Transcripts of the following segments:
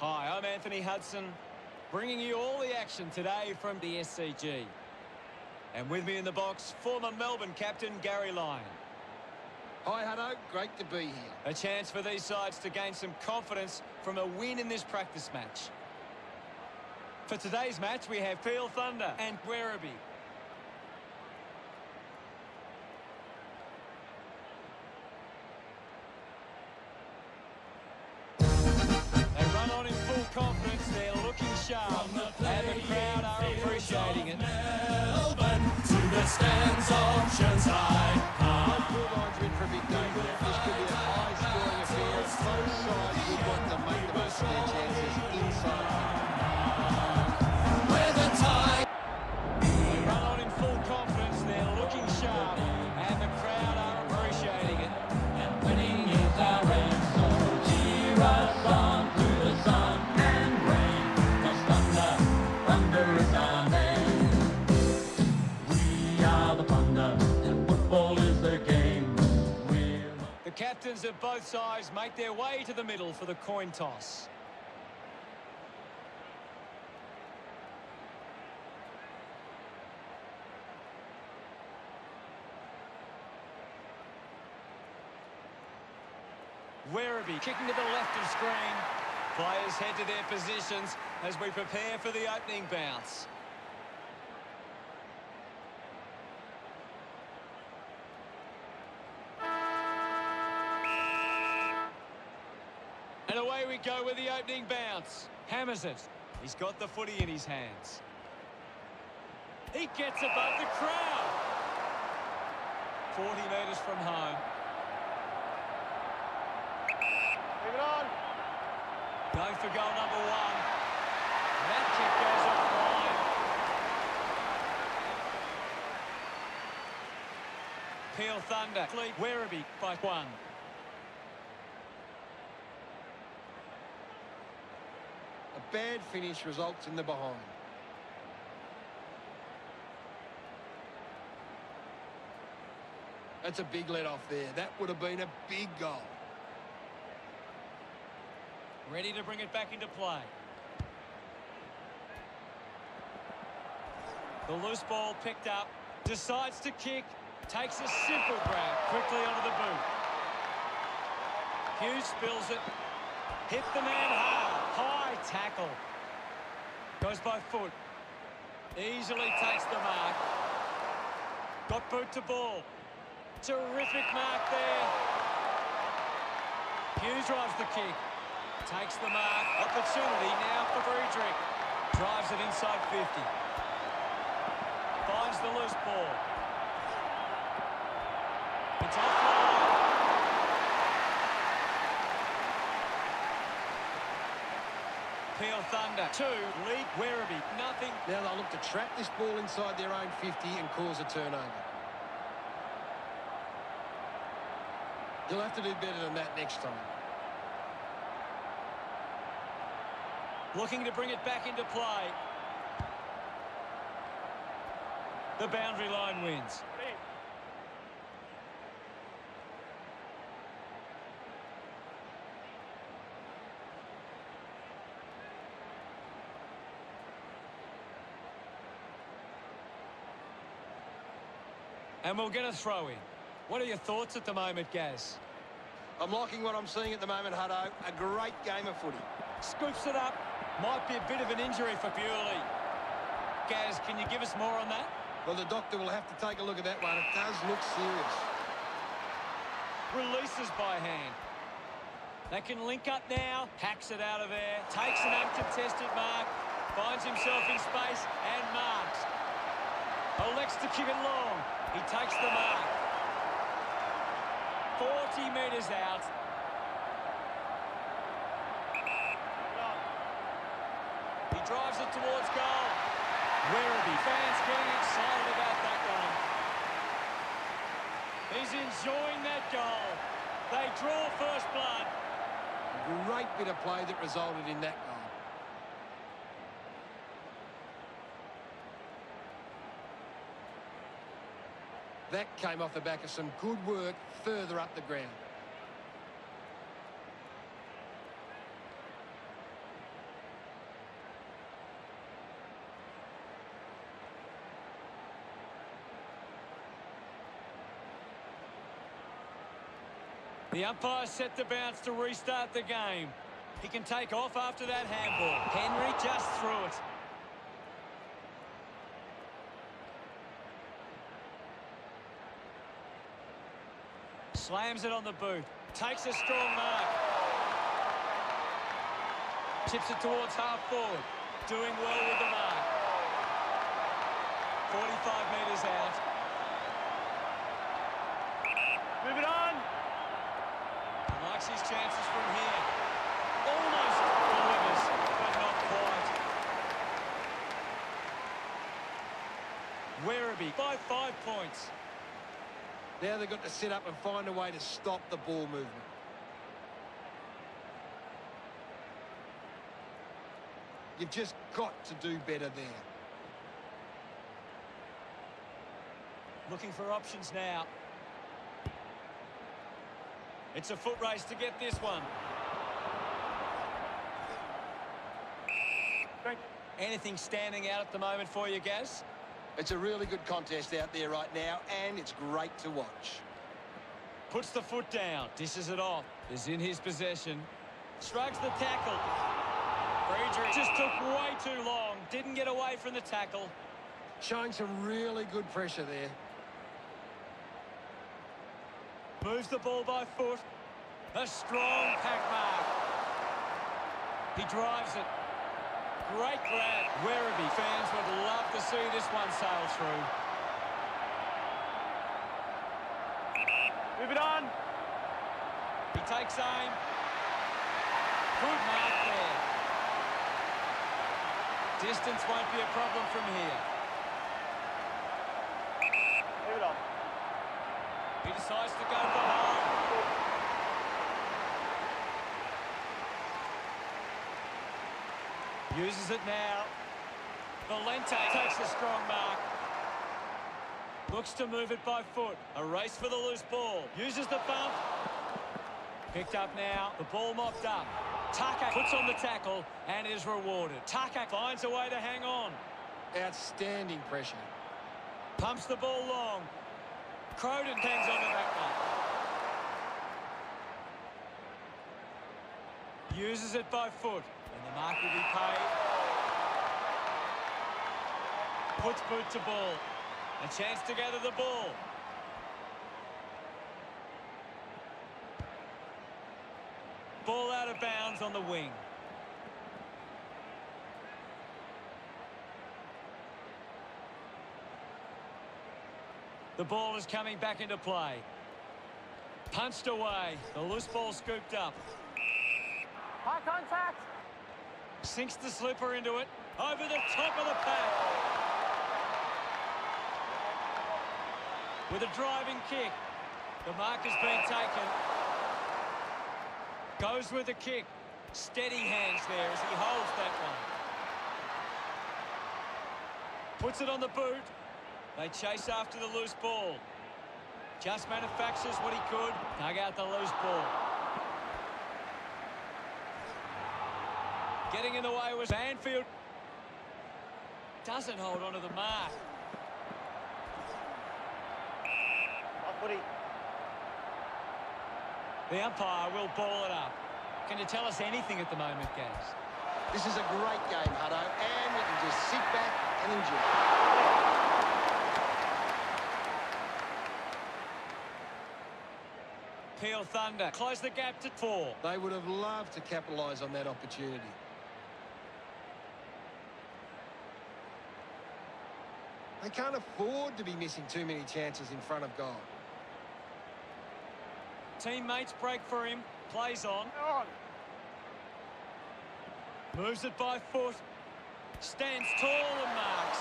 Hi, I'm Anthony Hudson, bringing you all the action today from the SCG. And with me in the box, former Melbourne captain Gary Lyon. Hi, Hutto. Great to be here. A chance for these sides to gain some confidence from a win in this practice match. For today's match, we have Peel Thunder and Werribee. They run on in full confidence. They're looking sharp, and the crowd are appreciating it. Melbourne to the stands of Shanghai. Both lines are in for a big day. This could be a high-scoring affair. Both sides would want to make the most of their chances inside. Where the tide. They run on in full confidence. They're looking sharp, and the crowd are appreciating it. And winning is our aim. So cheer us on to the sun and rain. 'Cause thunder, thunder is our name. We are the thunder, and football is the game. The captains of both sides make their way to the middle for the coin toss. Werribee kicking to the left of screen. Players head to their positions as we prepare for the opening bounce. And away we go with the opening bounce. Hammers it. He's got the footy in his hands. He gets above the crowd. 40 metres from home. Leave it on. Going for goal number one. That kick goes off the line. Peel Thunder lead Werribee by 1. A bad finish results in the behind. That's a big let off there. That would have been a big goal. Ready to bring it back into play. The loose ball picked up. Decides to kick. Takes a simple grab quickly onto the boot. Hughes spills it. Hit the man hard. High tackle. Goes by foot. Easily takes the mark. Got boot to ball. Terrific mark there. Hughes drives the kick. Takes the mark. Opportunity now for Friedrich. Drives it inside 50. Finds the loose ball. It's offline. Peel Thunder 2, lead Werribee, nothing. Now they'll look to trap this ball inside their own 50 and cause a turnover. You'll have to do better than that next time. Looking to bring it back into play. The boundary line wins. And we'll get a throw in. What are your thoughts at the moment, Gaz? I'm liking what I'm seeing at the moment, Hutto. A great game of footy. Scoops it up. Might be a bit of an injury for Bewley. Gaz, can you give us more on that? Well, the doctor will have to take a look at that one. It does look serious. Releases by hand. They can link up now. Hacks it out of there. Takes an uncontested mark. Finds himself in space and marks. Elects to kick it long. He takes the mark. 40 metres out. He drives it towards goal. Werribee fans getting excited about that one. He's enjoying that goal. They draw first blood. A great bit of play that resulted in that goal. That came off the back of some good work further up the ground. The umpire set the bounce to restart the game. He can take off after that handball. Henry just threw it. Slams it on the boot. Takes a strong mark. Chips it towards half forward. Doing well with the mark. 45 metres out. Move it on. He likes his chances from here. Almost delivers, but not quite. Werribee by 5 points. Now they've got to sit up and find a way to stop the ball movement. You've just got to do better there. Looking for options now. It's a foot race to get this one. Anything standing out at the moment for you, Gaz? It's a really good contest out there right now, and it's great to watch. Puts the foot down, dishes it off, is in his possession. Shrugs the tackle. Friedrich just took way too long, didn't get away from the tackle. Showing some really good pressure there. Moves the ball by foot. A strong pack mark. He drives it. Great grab. Werribee fans would love to see this one sail through. Move it on. He takes aim. Good mark there. Distance won't be a problem from here. Move it on. He decides to go for home. Uses it now. Valente takes a strong mark. Looks to move it by foot. A race for the loose ball. Uses the bump. Picked up now. The ball mopped up. Tucker puts on the tackle and is rewarded. Tucker finds a way to hang on. Outstanding pressure. Pumps the ball long. Croden hangs on to that one. Uses it by foot. And the mark will be paid. Puts boot to ball. A chance to gather the ball. Ball out of bounds on the wing. The ball is coming back into play. Punched away. The loose ball scooped up. High contact. Sinks the slipper into it. Over the top of the pack. With a driving kick. The mark has been taken. Goes with the kick. Steady hands there as he holds that one. Puts it on the boot. They chase after the loose ball. Just manufactures what he could. Dug out the loose ball. Getting in the way was Banfield. Doesn't hold on to the mark. The umpire will ball it up. Can you tell us anything at the moment, Gaz? This is a great game, Hutto, and we can just sit back and enjoy. Peel Thunder close the gap to 4. They would have loved to capitalise on that opportunity. They can't afford to be missing too many chances in front of goal. Teammates break for him. Plays on. Moves it by foot. Stands tall and marks.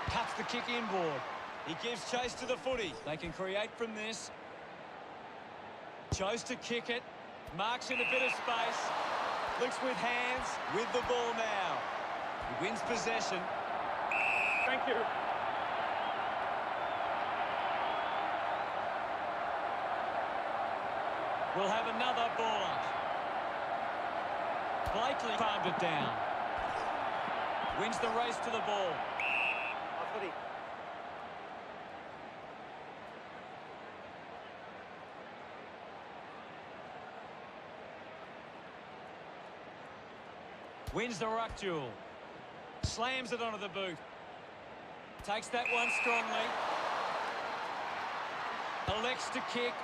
Cuts the kick inboard. He gives chase to the footy. They can create from this. Chose to kick it. Marks in a bit of space. Looks with hands. With the ball now. He wins possession. Thank you. We'll have another ball up. Blakely palmed it down. Wins the race to the ball. Wins the ruck duel. Slams it onto the boot. Takes that one strongly. Elects to kick.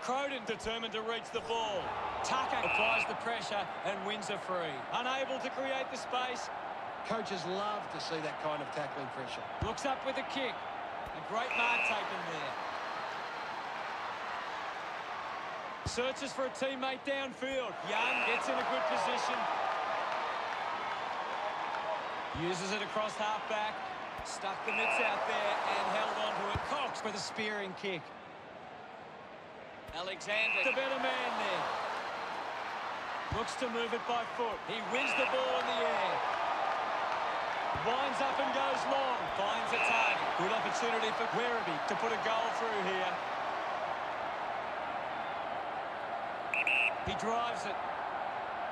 Croden determined to reach the ball. Tucker applies the pressure and wins a free. Unable to create the space. Coaches love to see that kind of tackling pressure. Looks up with a kick. A great mark taken there. Searches for a teammate downfield. Young gets in a good position. Uses it across half-back. Stuck the mitts out there and held onto it. Cox with a spearing kick. Alexander, the better man there. Looks to move it by foot. He wins the ball in the air. Winds up and goes long. Finds a target. Good opportunity for Werribee to put a goal through here. He drives it.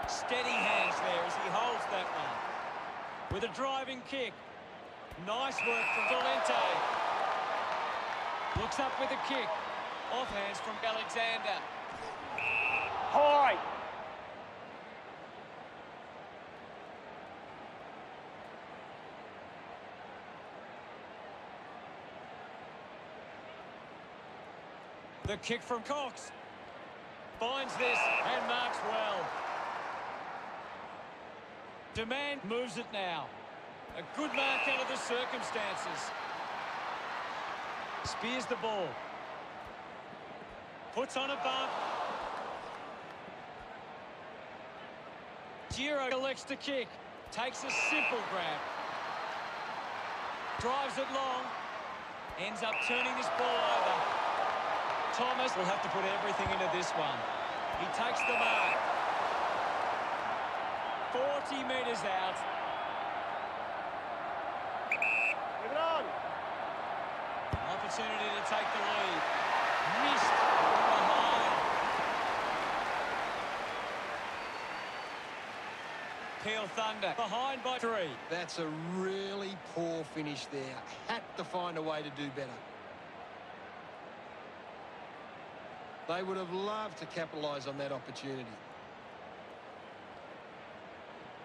Steady hands there as he holds that one. With a driving kick. Nice work from Valente. Looks up with a kick. Off hands from Alexander. High. The kick from Cox. Finds this and marks well. Demand moves it now. A good mark out of the circumstances. Spears the ball. Puts on a bump. Giro elects to kick. Takes a simple grab. Drives it long. Ends up turning this ball over. Thomas will have to put everything into this one. He takes the mark. 40 metres out. Give it on. Opportunity to take the lead. Missed from behind. Peel Thunder behind by 3. That's a really poor finish there. Had to find a way to do better. They would have loved to capitalise on that opportunity.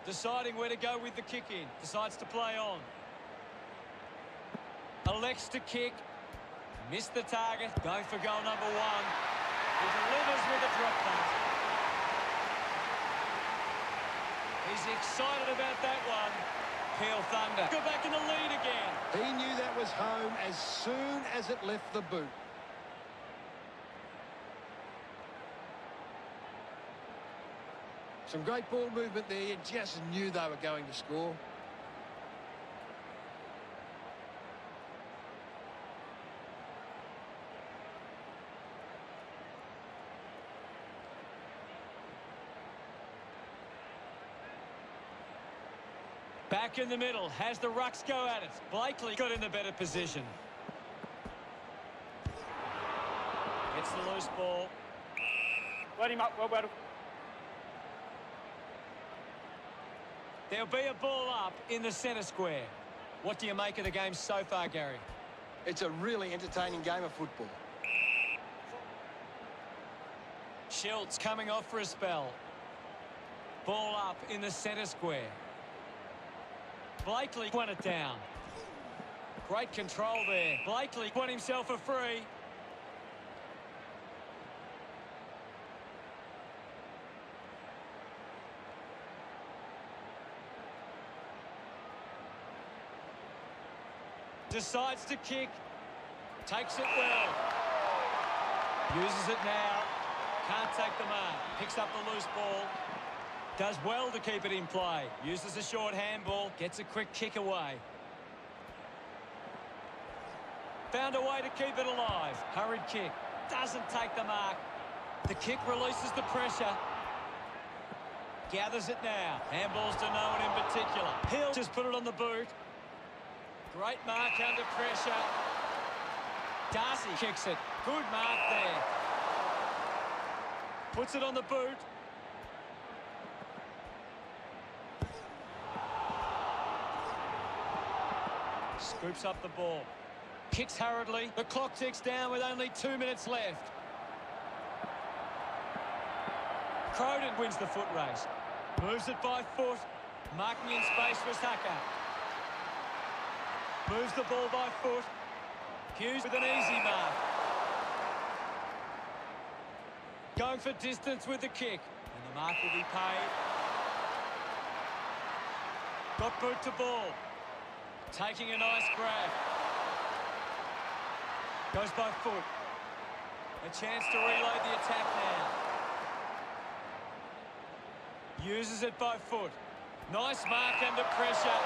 Deciding where to go with the kick in. Decides to play on. Elects to kick. Missed the target. Going for goal number 1. He delivers with a drop punt. He's excited about that one. Peel Thunder go back in the lead again. He knew that was home as soon as it left the boot. Some great ball movement there. You just knew they were going to score. Back in the middle. Has the rucks go at it. Blakely got in the better position. Gets the loose ball. Let him up. Well, battle. There'll be a ball up in the centre square. What do you make of the game so far, Gary? It's a really entertaining game of football. Schultz coming off for a spell. Ball up in the centre square. Blakely won it down. Great control there. Blakely won himself a free. Decides to kick. Takes it well. Uses it now. Can't take the mark. Picks up the loose ball. Does well to keep it in play. Uses a short handball. Gets a quick kick away. Found a way to keep it alive. Hurried kick. Doesn't take the mark. The kick releases the pressure. Gathers it now. Handballs to no one in particular. He'll just put it on the boot. Great mark under pressure. Darcy kicks it. Good mark there. Puts it on the boot. Scoops up the ball. Kicks hurriedly. The clock ticks down with only 2 minutes left. Croden wins the foot race. Moves it by foot. Marking in space was Tucker. Moves the ball by foot. Hughes with an easy mark. Going for distance with the kick. And the mark will be paid. Got boot to ball. Taking a nice grab. Goes by foot. A chance to reload the attack now. Uses it by foot. Nice mark under pressure.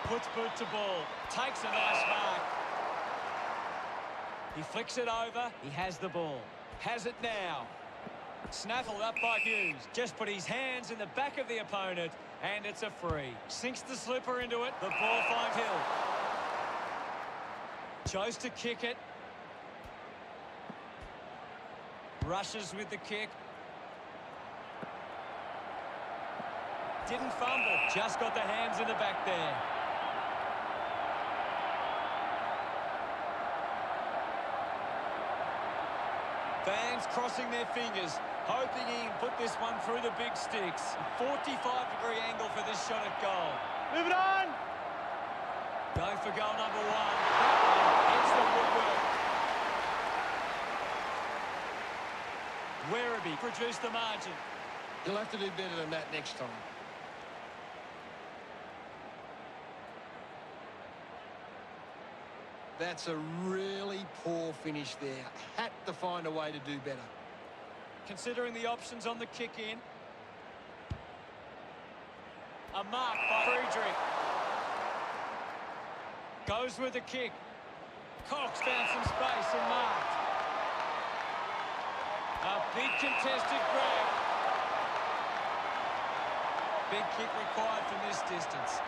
Puts boot to ball. Takes a nice mark. He flicks it over. He has the ball. Has it now. Snaffled up by Hughes. Just put his hands in the back of the opponent, and it's a free. Sinks the slipper into it. The ball finds Hill. Chose to kick it. Rushes with the kick. Didn't fumble. Just got the hands in the back there. Fans crossing their fingers, hoping he can put this one through the big sticks. 45-degree angle for this shot at goal. Move it on! Go for goal number one. That one hits the woodwork. Werribee produced the margin. You'll have to do better than that next time. That's a really poor finish there. Had to find a way to do better. Considering the options on the kick in. A mark by Friedrich. Goes with the kick. Cox found some space and marked. A big contested grab. Big kick required from this distance.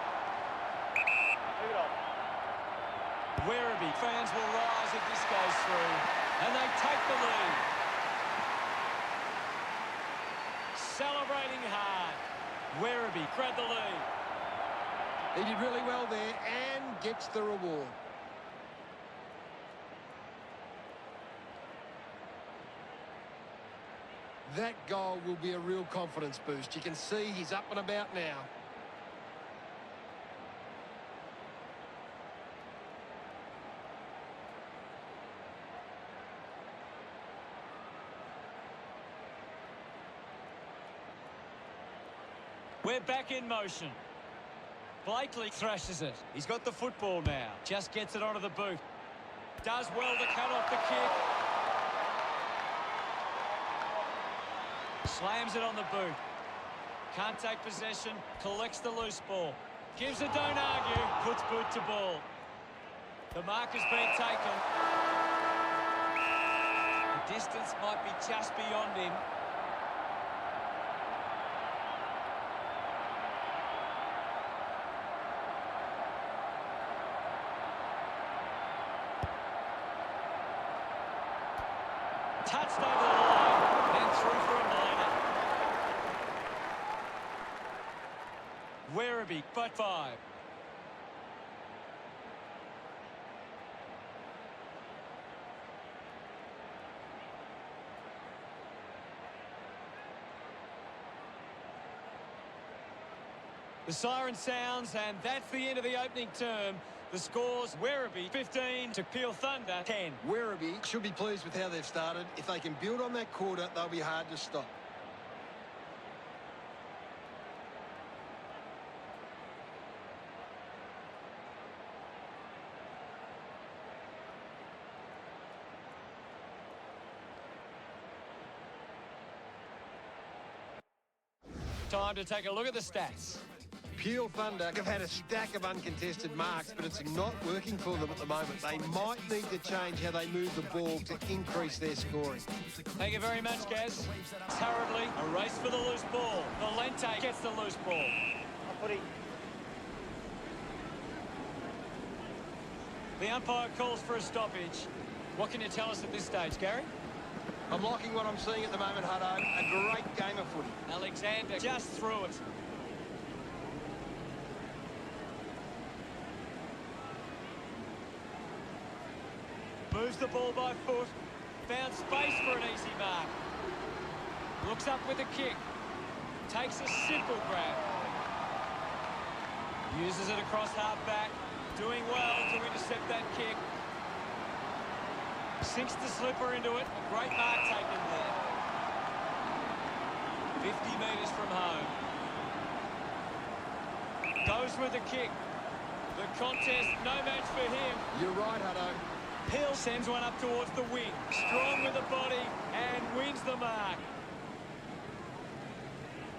Move it on. Werribee fans will rise if this goes through, and they take the lead. Celebrating hard. Werribee grabbed the lead. He did really well there and gets the reward. That goal will be a real confidence boost. You can see he's up and about now. We're back in motion. Blakely thrashes it. He's got the football now. Just gets it onto the boot. Does well to cut off the kick. Slams it on the boot. Can't take possession. Collects the loose ball. Gives a don't argue. Puts boot to ball. The mark has been taken. The distance might be just beyond him. Touched over the line and through for a minor. Werribee, but 5. The siren sounds, and that's the end of the opening term. The scores: Werribee 15 to Peel Thunder 10. Werribee should be pleased with how they've started. If they can build on that quarter, they'll be hard to stop. Time to take a look at the stats. Peel Thunder have had a stack of uncontested marks, but it's not working for them at the moment. They might need to change how they move the ball to increase their scoring. Thank you very much, Gaz. Hurriedly, a race for the loose ball. Valente gets the loose ball. Footy. The umpire calls for a stoppage. What can you tell us at this stage, Gary? I'm liking what I'm seeing at the moment, Hutto. A great game of footy. Alexander just threw it. Moves the ball by foot. Found space for an easy mark. Looks up with a kick. Takes a simple grab. Uses it across half-back. Doing well to intercept that kick. Sinks the slipper into it. A great mark taken there. 50 metres from home. Goes with the kick. The contest, no match for him. You're right, Hutto. Hill sends one up towards the wing. Strong with the body and wins the mark.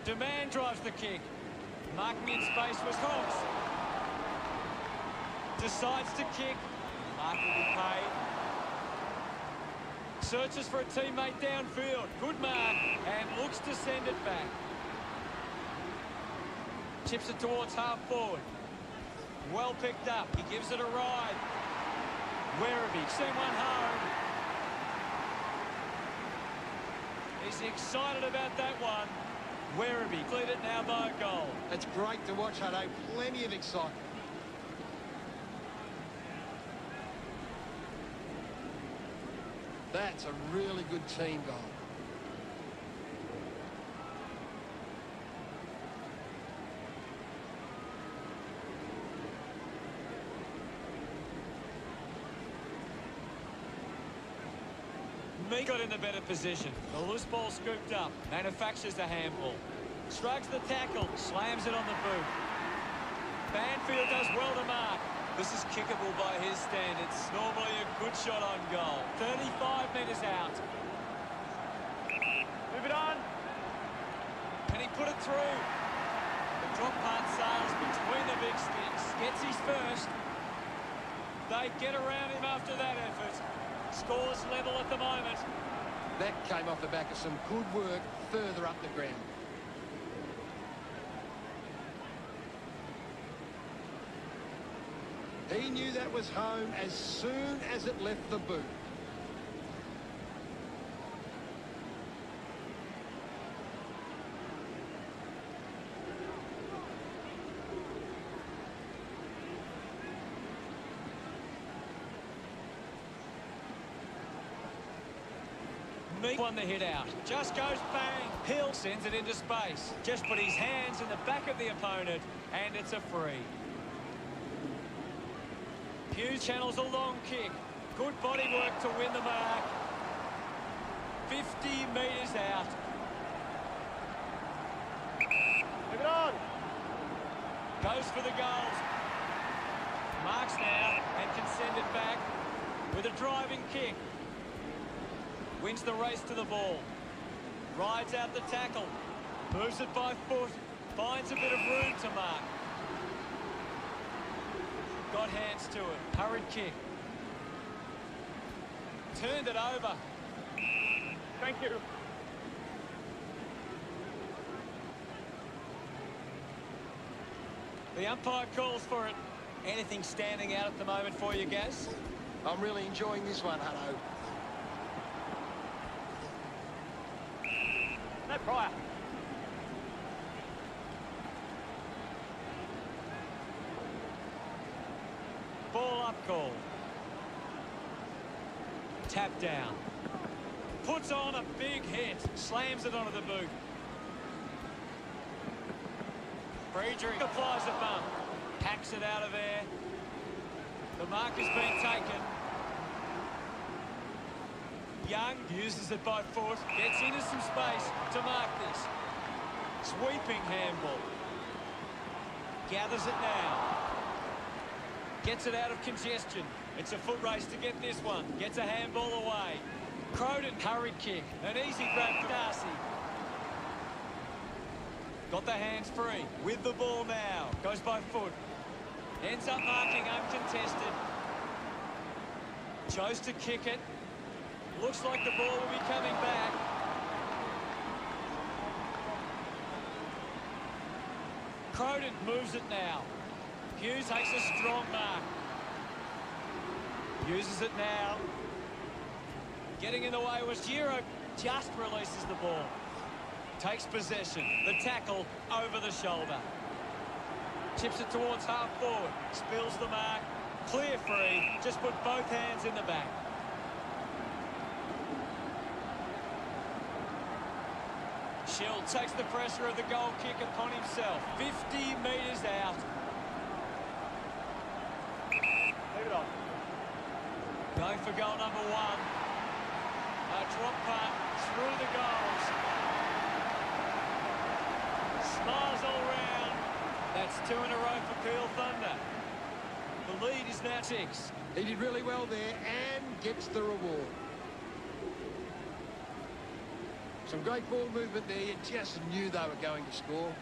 Demand drives the kick. Marking in space was Hobbs. Decides to kick. Mark will be paid. Searches for a teammate downfield. Good mark and looks to send it back. Chips it towards half forward. Well picked up. He gives it a ride. Werribee sent one home. He's excited about that one. Werribee cleared it now by a goal. It's great to watch, Hutto. Plenty of excitement. That's a really good team goal. Me got in the better position. The loose ball scooped up. Manufactures the handball. Strikes the tackle. Slams it on the boot. Banfield does well to mark. This is kickable by his standards. Normally a good shot on goal. 35 metres out. Move it on. Can he put it through? The drop part sails between the big sticks. Gets his first. They get around him after that effort. Scores level at the moment. That came off the back of some good work further up the ground. He knew that was home as soon as it left the boot. Meek won the hit out. Just goes bang. Hill sends it into space. Just put his hands in the back of the opponent, and it's a free. Hughes channels a long kick. Good body work to win the mark. 50 metres out. Move it on. Goes for the goals. Marks now and can send it back with a driving kick. Wins the race to the ball. Rides out the tackle. Moves it by foot. Finds a bit of room to mark. Got hands to it. Hurried kick. Turned it over. Thank you. The umpire calls for it. Anything standing out at the moment for you, Gaz? I'm really enjoying this one, Hutto. No prior. Ball up call. Tap down. Puts on a big hit. Slams it onto the boot. Friedrich applies a bump. Hacks it out of there. The mark has been taken. Young uses it by foot. Gets into some space to mark this. Sweeping handball. Gathers it now. Gets it out of congestion. It's a foot race to get this one. Gets a handball away. Croden, hurried kick. An easy grab for Darcy. Got the hands free. With the ball now. Goes by foot. Ends up marking uncontested. Chose to kick it. Looks like the ball will be coming back. Croden moves it now. Hughes takes a strong mark. Uses it now. Getting in the way was Giro. Just releases the ball. Takes possession. The tackle over the shoulder. Chips it towards half forward. Spills the mark. Clear free. Just put both hands in the back. Shield takes the pressure of the goal kick upon himself. 50 metres out. Leave it on. Going for goal number 1. A drop punt through the goals. Smiles all round. That's 2 in a row for Peel Thunder. The lead is now 6. He did really well there and gets the reward. Some great ball movement there. You just knew they were going to score.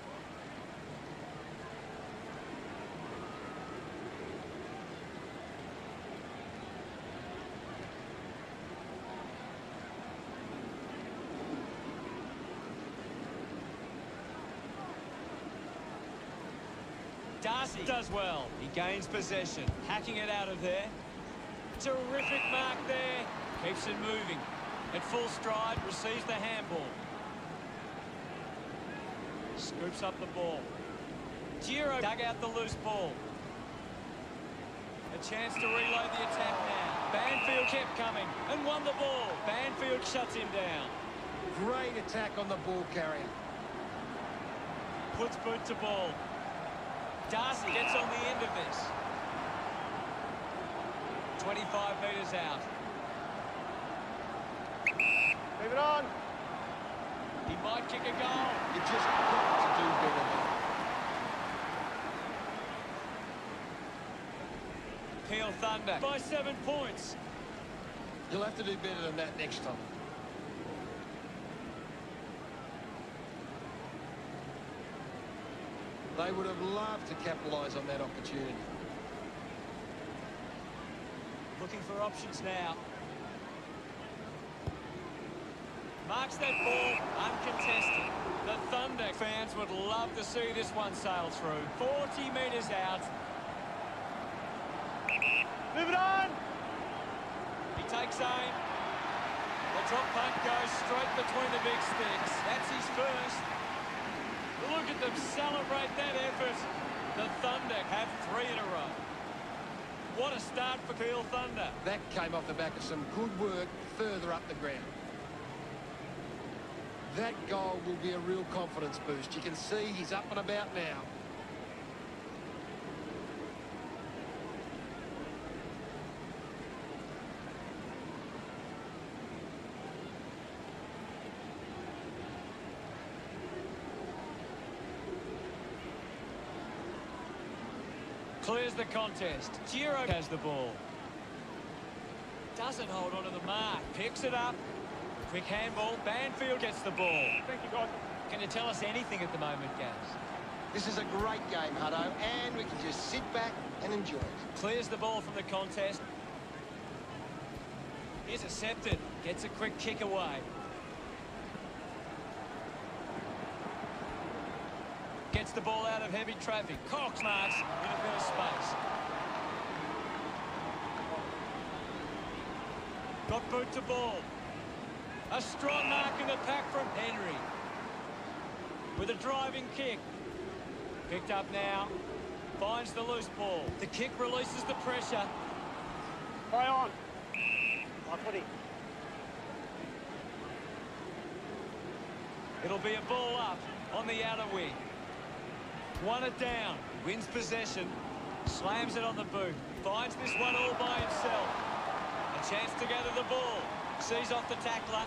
Darcy does well. He gains possession. Hacking it out of there. Terrific mark there. Keeps it moving. At full stride, receives the handball. Scoops up the ball. Giro dug out the loose ball. A chance to reload the attack now. Banfield kept coming and won the ball. Banfield shuts him down. Great attack on the ball carrier. Puts boot to ball. Darcy gets on the end of this. 25 metres out. Leave it on. He might kick a goal. You just got to do better there. Peel Thunder by 7 points. You'll have to do better than that next time. They would have loved to capitalise on that opportunity. Looking for options now. Marks that ball uncontested. The Thunder fans would love to see this one sail through. 40 metres out. Move it on. He takes aim. The drop punt goes straight between the big sticks. That's his first. Look at them celebrate that effort. The Thunder have 3 in a row. What a start for Peel Thunder. That came off the back of some good work further up the ground. That goal will be a real confidence boost. You can see he's up and about now. Clears the contest. Giro has the ball. Doesn't hold on to the mark. Picks it up. Quick handball. Banfield gets the ball. Thank you, guys. Can you tell us anything at the moment, Gaz? This is a great game, Hutto, and we can just sit back and enjoy it. Clears the ball from the contest. Intercepted. Gets a quick kick away. Gets the ball out of heavy traffic. Cox marks in a bit of space. Got boot to ball. A strong mark in the pack from Henry. With a driving kick. Picked up now. Finds the loose ball. The kick releases the pressure. Play on. My footy. It'll be a ball up on the outer wing. Won it down. Wins possession. Slams it on the boot. Finds this one all by himself. A chance to gather the ball. Sees off the tackler.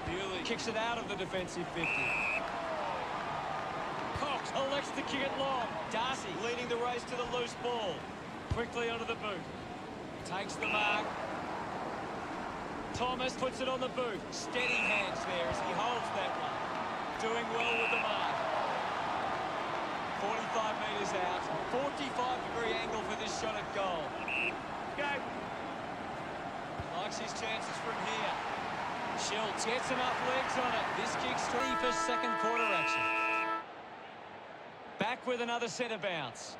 Bewley kicks it out of the defensive 50. Cox elects to kick it long. Darcy leading the race to the loose ball. Quickly onto the boot. Takes the mark. Thomas puts it on the boot. Steady hands there as he holds that one. Doing well with the mark. 45 metres out. 45-degree angle for this shot at goal. Go. Likes his chances from here. Schultz gets enough legs on it. This kick's 3 for second quarter action. Back with another centre bounce.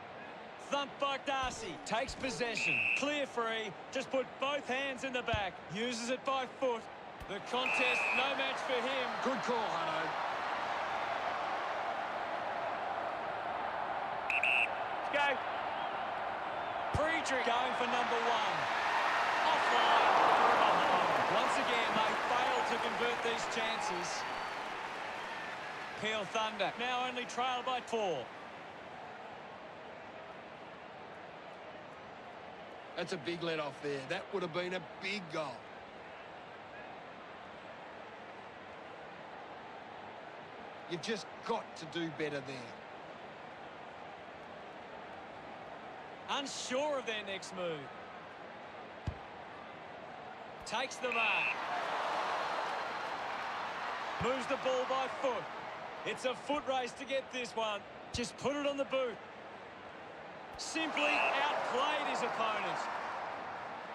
Thump by Darcy. Takes possession. Clear free. Just put both hands in the back. Uses it by foot. The contest, no match for him. Good call, Hutto. Go. Friedrich going for number 1. Offline. Once again, they failed to convert these chances. Thunder now only trail by 4. That's a big let off there. That would have been a big goal. You've just got to do better there. Unsure of their next move. Takes the mark. Moves the ball by foot. It's a foot race to get this one. Just put it on the boot. Simply outplayed his opponent.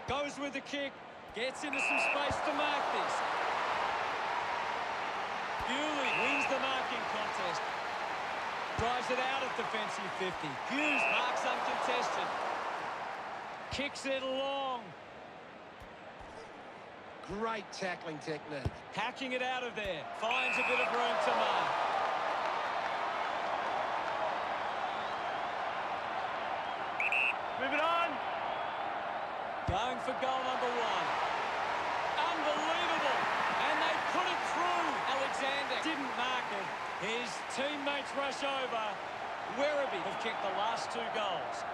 Goes with the kick. Gets into some space to mark this. Bewley wins the marking contest. Drives it out at defensive 50. Hughes marks uncontested. Kicks it long. Great tackling technique. Hacking it out of there. Finds a bit of room to mark. Move it on. Going for goal number 1. Unbelievable. And they put it through. Alexander didn't mark it. His teammates rush over. Werribee have kicked the last 2 goals.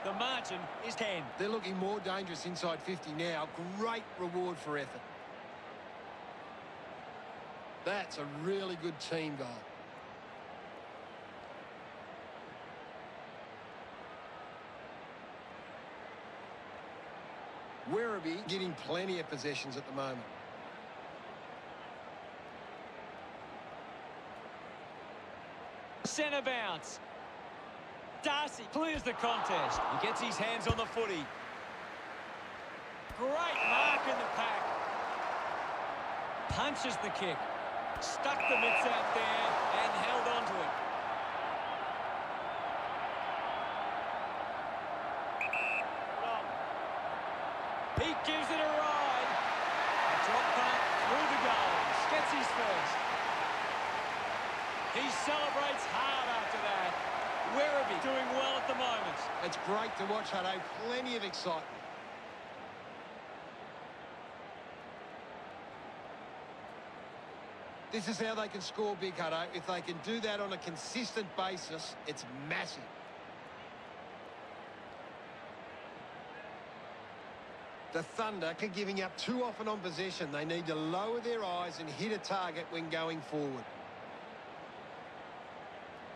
The margin is 10. They're looking more dangerous inside 50 now. Great reward for effort. That's a really good team goal. Werribee getting plenty of possessions at the moment. Centre bounce. Darcy clears the contest. He gets his hands on the footy. Great mark in the pack. Punches the kick. Stuck the mitts out there and held on to it. He gives it a ride. A drop punt through the goals. Gets his first. He celebrates hard after that. Werribee doing well at the moment. It's great to watch, Hutto. Plenty of excitement. This is how they can score big, Hutto. If they can do that on a consistent basis, it's massive. The Thunder are giving up too often on possession. They need to lower their eyes and hit a target when going forward.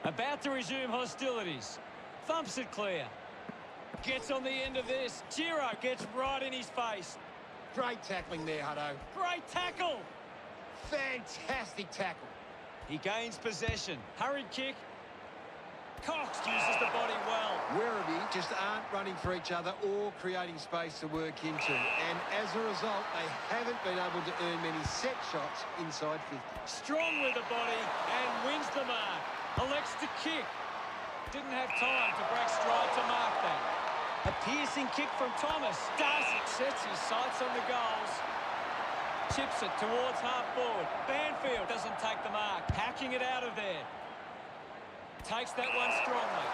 About to resume hostilities. Thumps it clear. Gets on the end of this. Giro gets right in his face. Great tackling there, Hutto. Great tackle. Fantastic tackle. He gains possession. Hurried kick. Cox uses the body well. Werribee just aren't running for each other or creating space to work into. And as a result, they haven't been able to earn many set shots inside 50. Strong with the body and wins the mark. Elects to kick. Didn't have time to break stride to mark that. A piercing kick from Thomas. Darcy sets his sights on the goals. Chips it towards half forward. Banfield doesn't take the mark. Hacking it out of there. Takes that one strongly.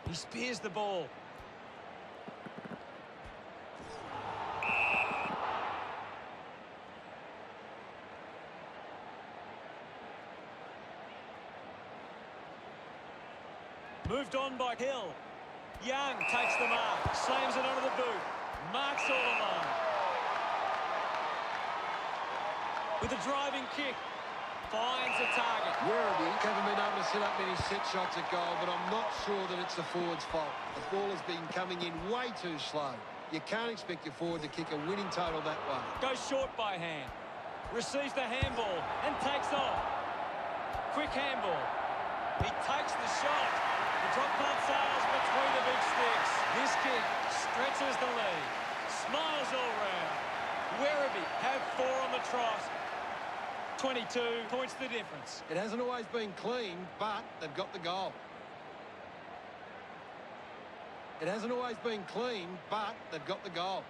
He spears the ball. Moved on by Hill. Young takes the mark. Slams it under the boot. Marks all alone. With a driving kick. Finds a target. Werribee haven't been able to set up many set shots at goal, but I'm not sure that it's the forward's fault. The ball has been coming in way too slow. You can't expect your forward to kick a winning total that way. Goes short by hand. Receives the handball and takes off. Quick handball. He takes the shot. The drop punt sails between the big sticks. This kick stretches the lead. Smiles all round. Werribee have 4 on the trot. 22 points the difference. It hasn't always been clean, but they've got the goal. It hasn't always been clean, but they've got the goal.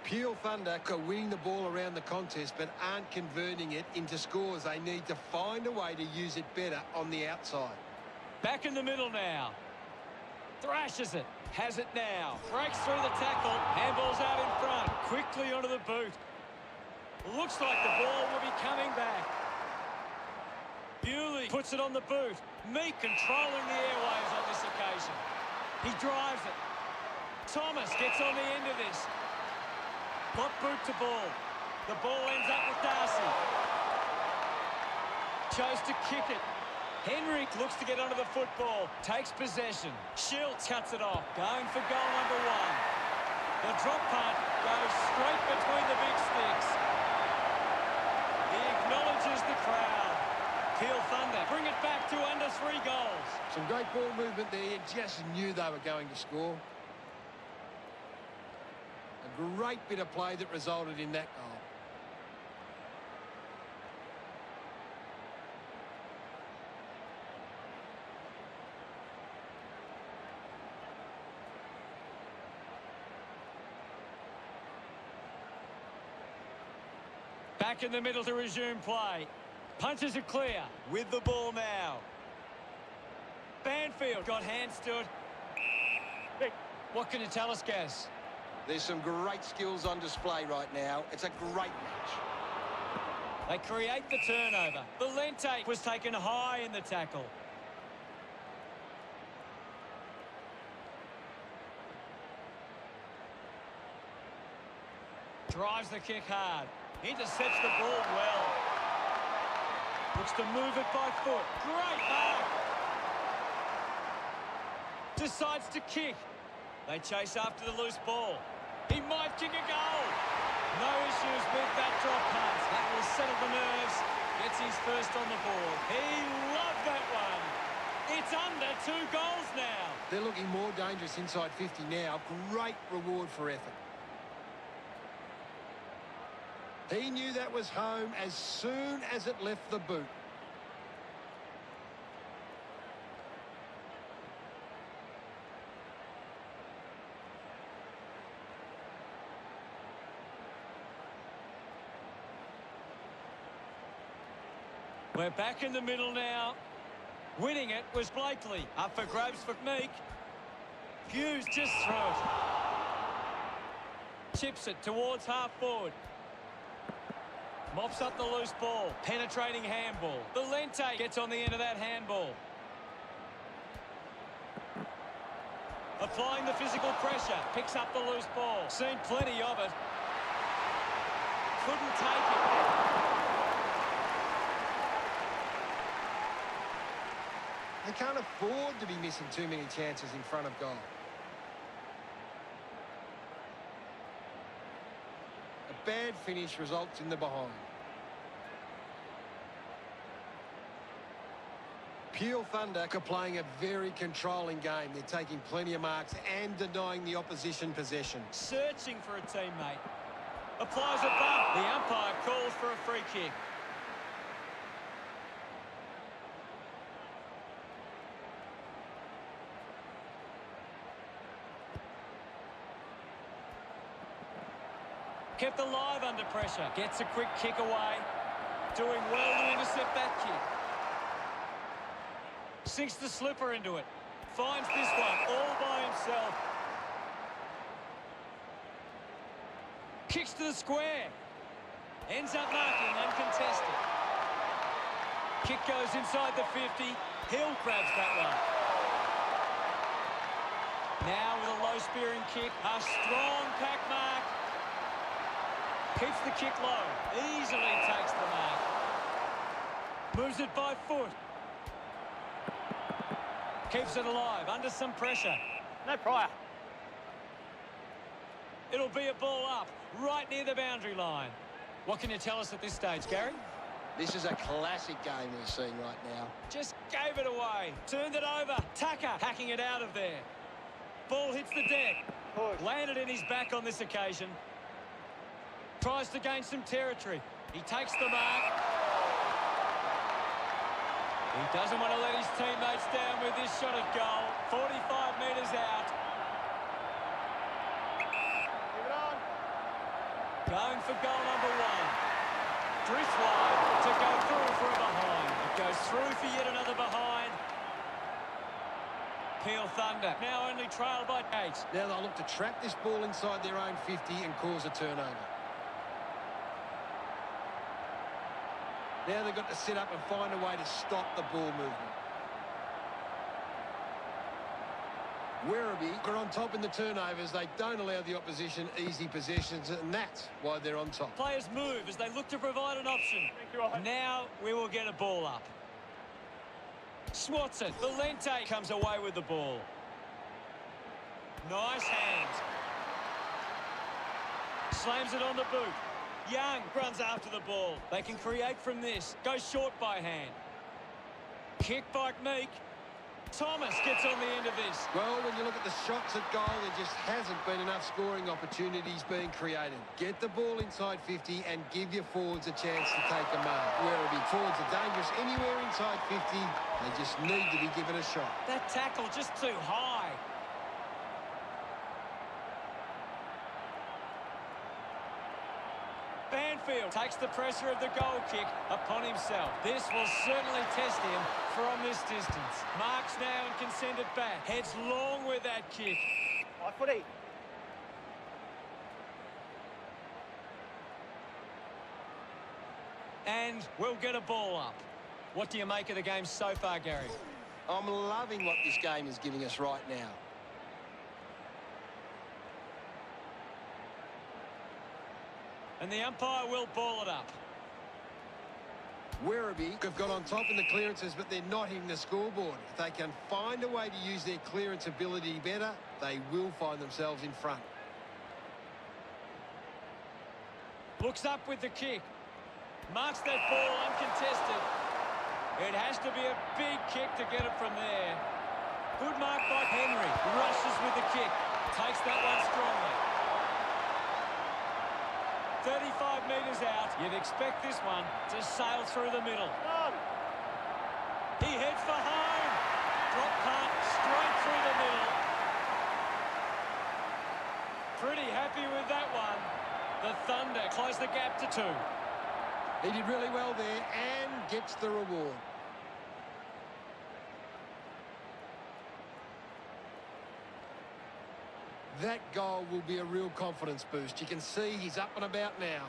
Peel Thunder are winning the ball around the contest but aren't converting it into scores. They need to find a way to use it better on the outside. Back in the middle now. Thrashes it. Has it now. Breaks through the tackle. Handball's out in front. Quickly onto the boot. Looks like the ball will be coming back. Bewley puts it on the boot. Meek controlling the airwaves on this occasion. He drives it. Thomas gets on the end of this. Got boot to ball. The ball ends up with Darcy. Chose to kick it. Henry looks to get onto the football. Takes possession. Shields cuts it off. Going for goal number 1. The drop punt goes straight between the big sticks. He acknowledges the crowd. Peel Thunder bring it back to under 3 goals. Some great ball movement there. You just knew they were going to score. A great bit of play that resulted in that goal. Back in the middle to resume play. Punches it clear. With the ball now. Banfield got hands to it. What can you tell us, Gaz? There's some great skills on display right now. It's a great match. They create the turnover. Valente was taken high in the tackle. Drives the kick hard. Intercepts the ball well. Looks to move it by foot. Great mark. Decides to kick. They chase after the loose ball. He might kick a goal. No issues with that drop punt. That will settle the nerves. Gets his first on the board. He loved that one. It's under 2 goals now. They're looking more dangerous inside 50 now. Great reward for effort. He knew that was home as soon as it left the boot. We're back in the middle now. Winning it was Blakely. Up for grabs for Meek. Hughes just through it. Chips it towards half forward. Mops up the loose ball. Penetrating handball. Valente gets on the end of that handball. Applying the physical pressure. Picks up the loose ball. Seen plenty of it. Couldn't take it. They can't afford to be missing too many chances in front of goal. A bad finish results in the behind. Peel Thunder are playing a very controlling game. They're taking plenty of marks and denying the opposition possession. Searching for a teammate. Applies a bump. The umpire calls for a free kick. Kept alive under pressure. Gets a quick kick away. Doing well to intercept that kick. Sinks the slipper into it. Finds this one all by himself. Kicks to the square. Ends up marking uncontested. Kick goes inside the 50. Hill grabs that one. Now with a low spearing kick. A strong pack mark. Keeps the kick low. Easily takes the mark. Moves it by foot. Keeps it alive under some pressure. No prior. It'll be a ball up right near the boundary line. What can you tell us at this stage, Gary? This is a classic game we're seeing right now. Just gave it away. Turned it over. Tucker hacking it out of there. Ball hits the deck. Push. Landed in his back on this occasion. Tries to gain some territory. He takes the mark. He doesn't want to let his teammates down with this shot at goal. 45 metres out. Give it on. Going for goal number 1. Drifts wide to go through for a behind. It goes through for yet another behind. Peel Thunder now only trailed by 8. Now they'll look to trap this ball inside their own 50 and cause a turnover. Now they've got to sit up and find a way to stop the ball movement. Werribee are on top in the turnovers. They don't allow the opposition easy possessions, and that's why they're on top. Players move as they look to provide an option. Thank you, Ryan. Now we will get a ball up. Swats it. Valente comes away with the ball. Nice hands. Slams it on the boot. Young runs after the ball. They can create from this. Goes short by hand. Kick by Meek. Thomas gets on the end of this. Well, when you look at the shots at goal, there just hasn't been enough scoring opportunities being created. Get the ball inside 50 and give your forwards a chance to take a mark. Werribee forwards are dangerous anywhere inside 50. They just need to be given a shot. That tackle just too high. Banfield takes the pressure of the goal kick upon himself. This will certainly test him from this distance. Marks now and can send it back. Heads long with that kick. High footy. And we'll get a ball up. What do you make of the game so far, Gary? I'm loving what this game is giving us right now. And the umpire will ball it up. Werribee have got on top in the clearances, but they're not hitting the scoreboard. If they can find a way to use their clearance ability better, they will find themselves in front. Looks up with the kick. Marks that ball uncontested. It has to be a big kick to get it from there. Good mark by Henry. Rushes with the kick. Takes that one strongly. 35 metres out. You'd expect this one to sail through the middle. Run. He heads for home. Drop punt straight through the middle. Pretty happy with that one. The Thunder close the gap to 2. He did really well there and gets the reward. That goal will be a real confidence boost. You can see he's up and about now.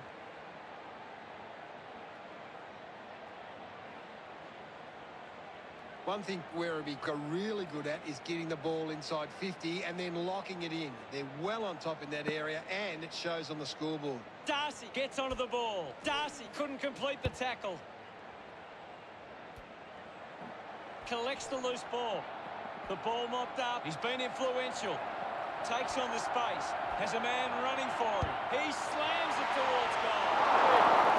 One thing Werribee are really good at is getting the ball inside 50 and then locking it in. They're well on top in that area, and it shows on the scoreboard. Darcy gets onto the ball. Darcy couldn't complete the tackle. Collects the loose ball. The ball mopped up. He's been influential. Takes on the space. Has a man running for him. He slams it towards goal.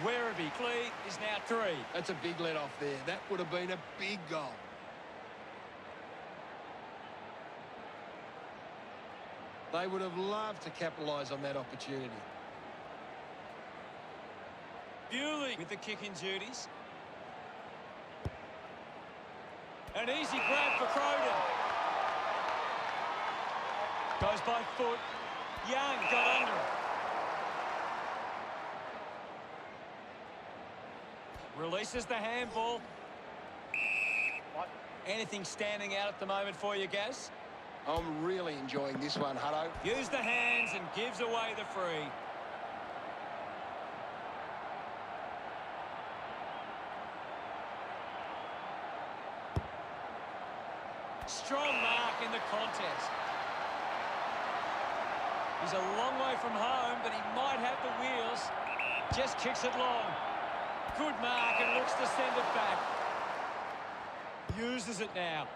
Werribee lead is now 3. That's a big let off there. That would have been a big goal. They would have loved to capitalise on that opportunity. Bewley with the kicking duties. An easy grab for Croden. Goes by foot. Young got under it. Releases the handball. What? Anything standing out at the moment for you, Gaz? I'm really enjoying this one, Hutto. Use the hands and gives away the free. Strong mark in the contest. He's a long way from home, but he might have the wheels. Just kicks it long. Good mark and looks to send it back. Uses it now.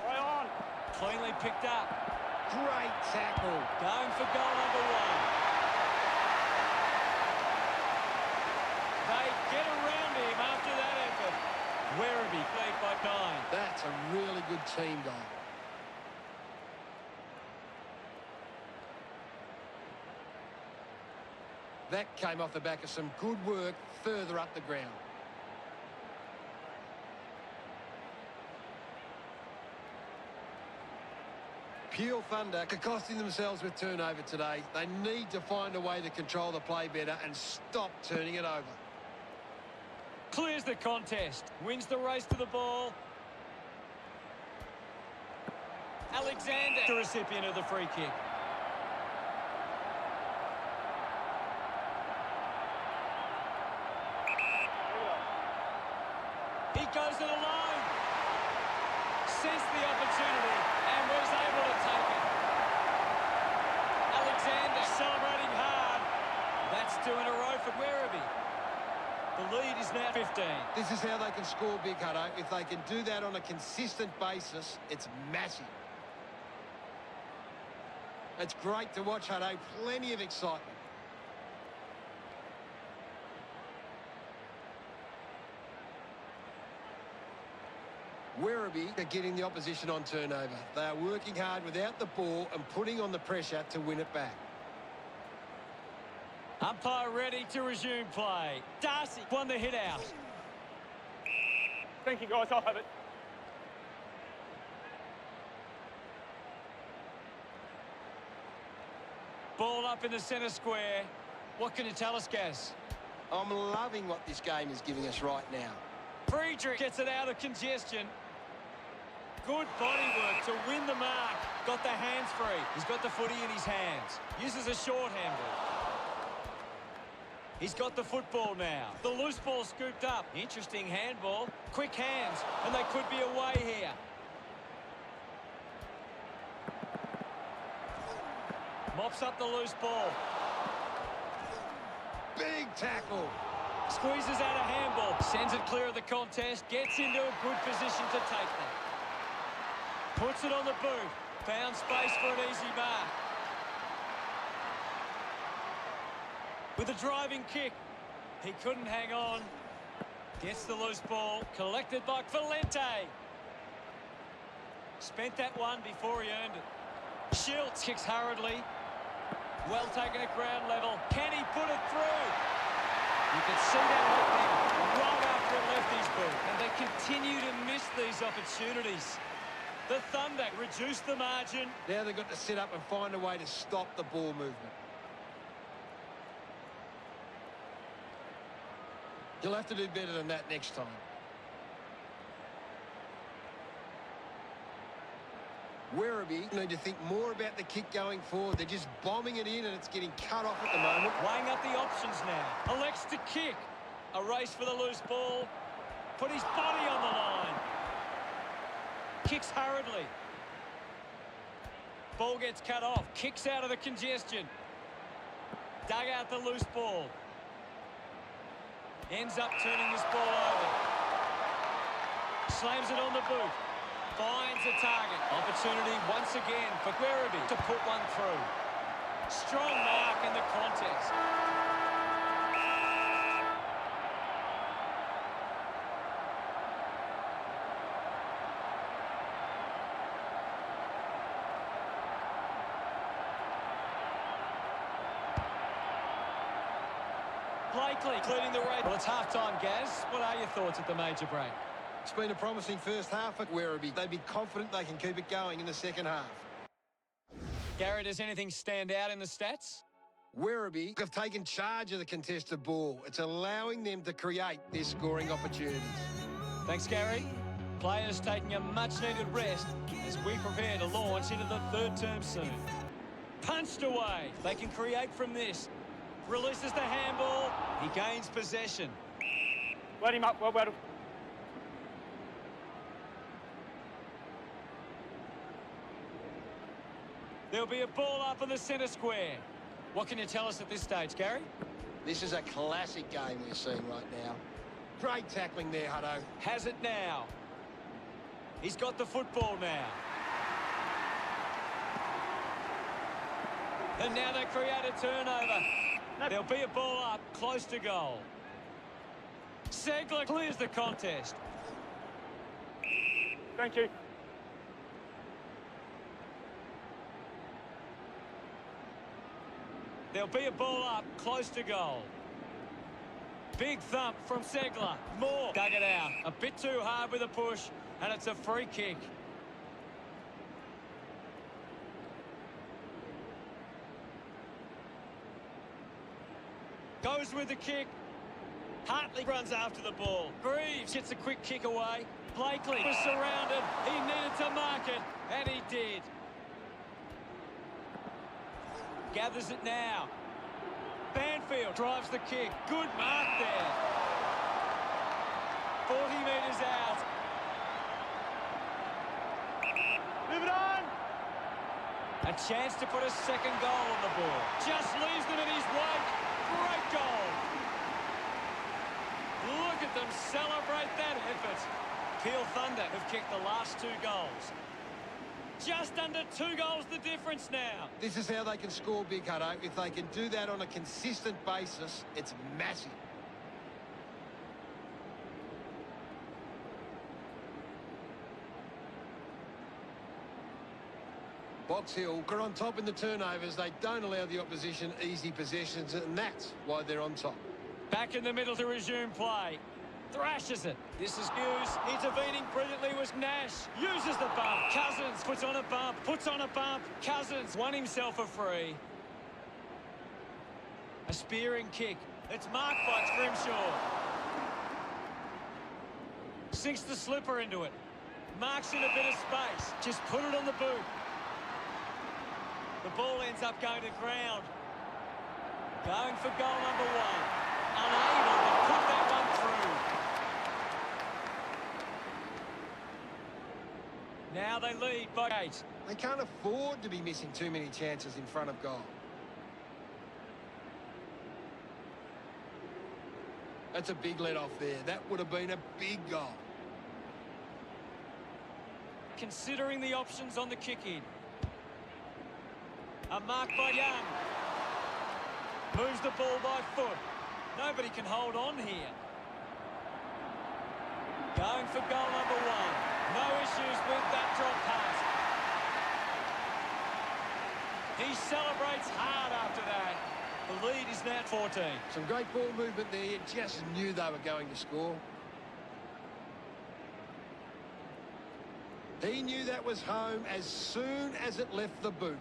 Right on. Cleanly picked up. Great tackle. Going for goal number 1. They get around him after that effort. Werribee lead by 9. That's a really good team goal. That came off the back of some good work further up the ground. Peel Thunder are costing themselves with turnover today. They need to find a way to control the play better and stop turning it over. Clears the contest. Wins the race to the ball. Alexander, the recipient of the free kick. He goes it alone. Sees the opportunity and was able to take it. Alexander celebrating hard. That's 2 in a row for Werribee. The lead is now 15. This is how they can score big, Hutto. If they can do that on a consistent basis, it's massive. It's great to watch, Hutto. Plenty of excitement. Werribee are getting the opposition on turnover. They are working hard without the ball and putting on the pressure to win it back. Umpire ready to resume play. Darcy won the hit out. Thank you, guys. I'll have it. Ball up in the centre square. What can you tell us, Gaz? I'm loving what this game is giving us right now. Friedrich gets it out of congestion. Good body work to win the mark. Got the hands free. He's got the footy in his hands. Uses a short handball. He's got the football now. The loose ball scooped up. Interesting handball. Quick hands, and they could be away here. Mops up the loose ball. Big tackle. Squeezes out a handball. Sends it clear of the contest. Gets into a good position to take that. Puts it on the boot. Found space for an easy mark. With a driving kick. He couldn't hang on. Gets the loose ball. Collected by Valente. Spent that one before he earned it. Schultz kicks hurriedly. Well taken at ground level. Can he put it through? You can see that happening right after it left his boot. And they continue to miss these opportunities. The Thunder reduce the margin. Now they've got to sit up and find a way to stop the ball movement. You'll have to do better than that next time. Werribee need to think more about the kick going forward. They're just bombing it in and it's getting cut off at the moment. Weighing up the options now. Elects to kick. A race for the loose ball. Put his body on the line. Kicks hurriedly. Ball gets cut off. Kicks out of the congestion. Dug out the loose ball. Ends up turning this ball over. Slams it on the boot. Finds a target. Opportunity once again for Werribee to put one through. Strong mark in the contest. Blakely leading the race. Well, it's half-time, Gaz. What are your thoughts at the major break? It's been a promising first half at Werribee. They'd be confident they can keep it going in the second half. Gary, does anything stand out in the stats? Werribee have taken charge of the contested ball. It's allowing them to create their scoring opportunities. Thanks, Gary. Players taking a much-needed rest as we prepare to launch into the third term soon. Punched away. They can create from this. Releases the handball. He gains possession. Let him up. Well battled. There'll be a ball up in the centre square. What can you tell us at this stage, Gary? This is a classic game we're seeing right now. Great tackling there, Hutto. Has it now. He's got the football now. And now they create a turnover. There'll be a ball up, close to goal. Segler clears the contest. Thank you. There'll be a ball up, close to goal. Big thump from Segler. Moore dug it out. A bit too hard with a push, and it's a free kick. Goes with the kick. Hartley runs after the ball. Greaves gets a quick kick away. Blakely was surrounded. He needed to mark it, and he did. Gathers it now. Banfield drives the kick. Good mark there. 40 metres out. Move it on. A chance to put a second goal on the board. Just leaves them in his wake. Great goal. Look at them celebrate that effort. Peel Thunder have kicked the last 2 goals. Just under 2 goals the difference now. This is how they can score big, Hutto. If they can do that on a consistent basis, it's massive. Box Hill are on top in the turnovers. They don't allow the opposition easy possessions, and that's why they're on top. Back in the middle to resume play. Thrashes it. This is Hughes. Intervening brilliantly was Nash. Uses the bump. Cousins puts on a bump. Puts on a bump. Cousins won himself a free. A spearing kick. It's marked by Grimshaw. Sinks the slipper into it. Marks in a bit of space. Just put it on the boot. The ball ends up going to ground. Going for goal number 1. Unable to put that one through. Now they lead by 8. They can't afford to be missing too many chances in front of goal. That's a big let-off there. That would have been a big goal. Considering the options on the kick-in. A mark by Young. Moves the ball by foot. Nobody can hold on here. Going for goal number 1. No issues with that drop pass. He celebrates hard after that. The lead is now 14. Some great ball movement there. You just knew they were going to score. He knew that was home as soon as it left the boot.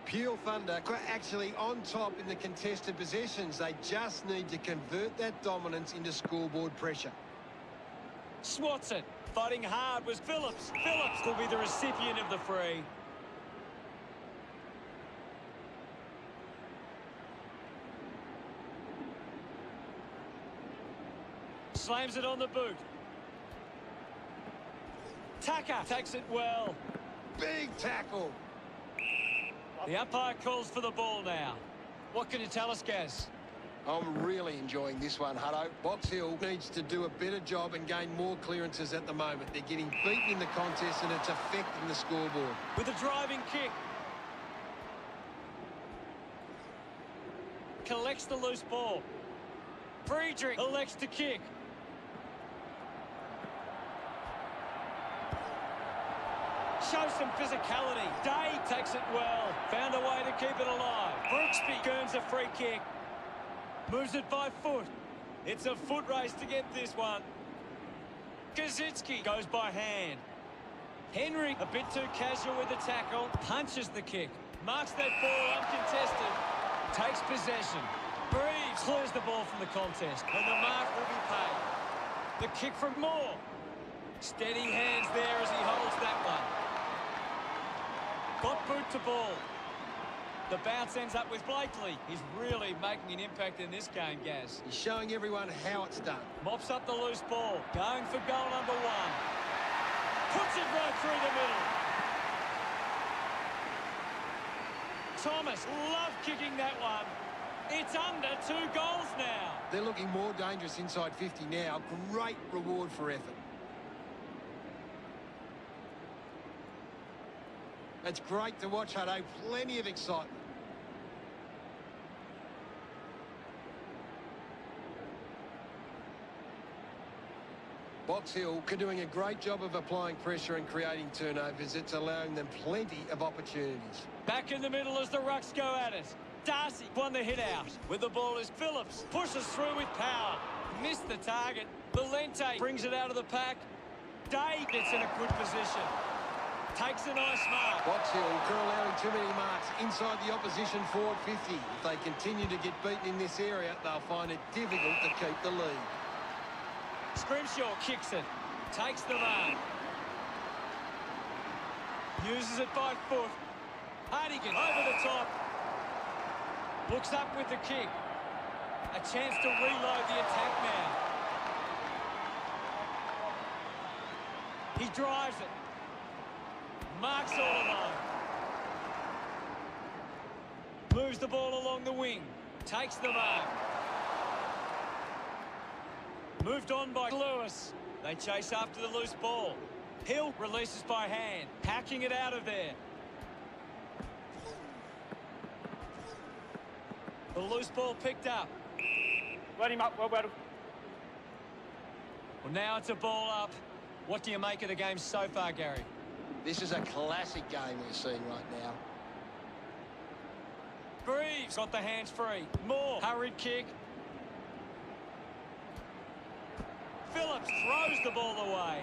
Peel Thunder are actually on top in the contested possessions. They just need to convert that dominance into scoreboard pressure. Swats it. Fighting hard was Phillips. Phillips will be the recipient of the free. Slams it on the boot. Tucker takes it well. Big tackle. The umpire calls for the ball now. What can you tell us, Gaz? I'm really enjoying this one, Hutto. Box Hill needs to do a better job and gain more clearances at the moment. They're getting beaten in the contest and it's affecting the scoreboard. With a driving kick. Collects the loose ball. Friedrich elects to kick. Shows some physicality. Day takes it well. Found a way to keep it alive. Brooksby earns a free kick. Moves it by foot. It's a foot race to get this one. Kaczynski goes by hand. Henry, a bit too casual with the tackle. Punches the kick. Marks that ball uncontested. Takes possession. Breves clears the ball from the contest. And the mark will be paid. The kick from Moore. Steady hands there as he holds that one. Got boot to ball. The bounce ends up with Blakely. He's really making an impact in this game, Gaz. He's showing everyone how it's done. Mops up the loose ball. Going for goal number 1. Puts it right through the middle. Thomas, love kicking that one. It's under 2 goals now. They're looking more dangerous inside 50 now. Great reward for effort. It's great to watch, Hutto. Plenty of excitement. Box Hill are doing a great job of applying pressure and creating turnovers. It's allowing them plenty of opportunities. Back in the middle as the Rucks go at it. Darcy won the hit out. With the ball is Phillips. Pushes through with power. Missed the target. Valente brings it out of the pack. Day gets in a good position. Takes a nice mark. Box Hill are allowing too many marks inside the opposition forward 50. If they continue to get beaten in this area, they'll find it difficult to keep the lead. Scrimshaw kicks it. Takes the mark. Uses it by foot. Hardigan over the top. Looks up with the kick. A chance to reload the attack now. He drives it. Marks all alone. Moves the ball along the wing. Takes the mark. Moved on by Lewis. They chase after the loose ball. Hill releases by hand. Hacking it out of there. The loose ball picked up. Let him up, well. Well, now it's a ball up. What do you make of the game so far, Gary? This is a classic game we're seeing right now. Greaves got the hands free. Moore, hurried kick. Phillips throws the ball away.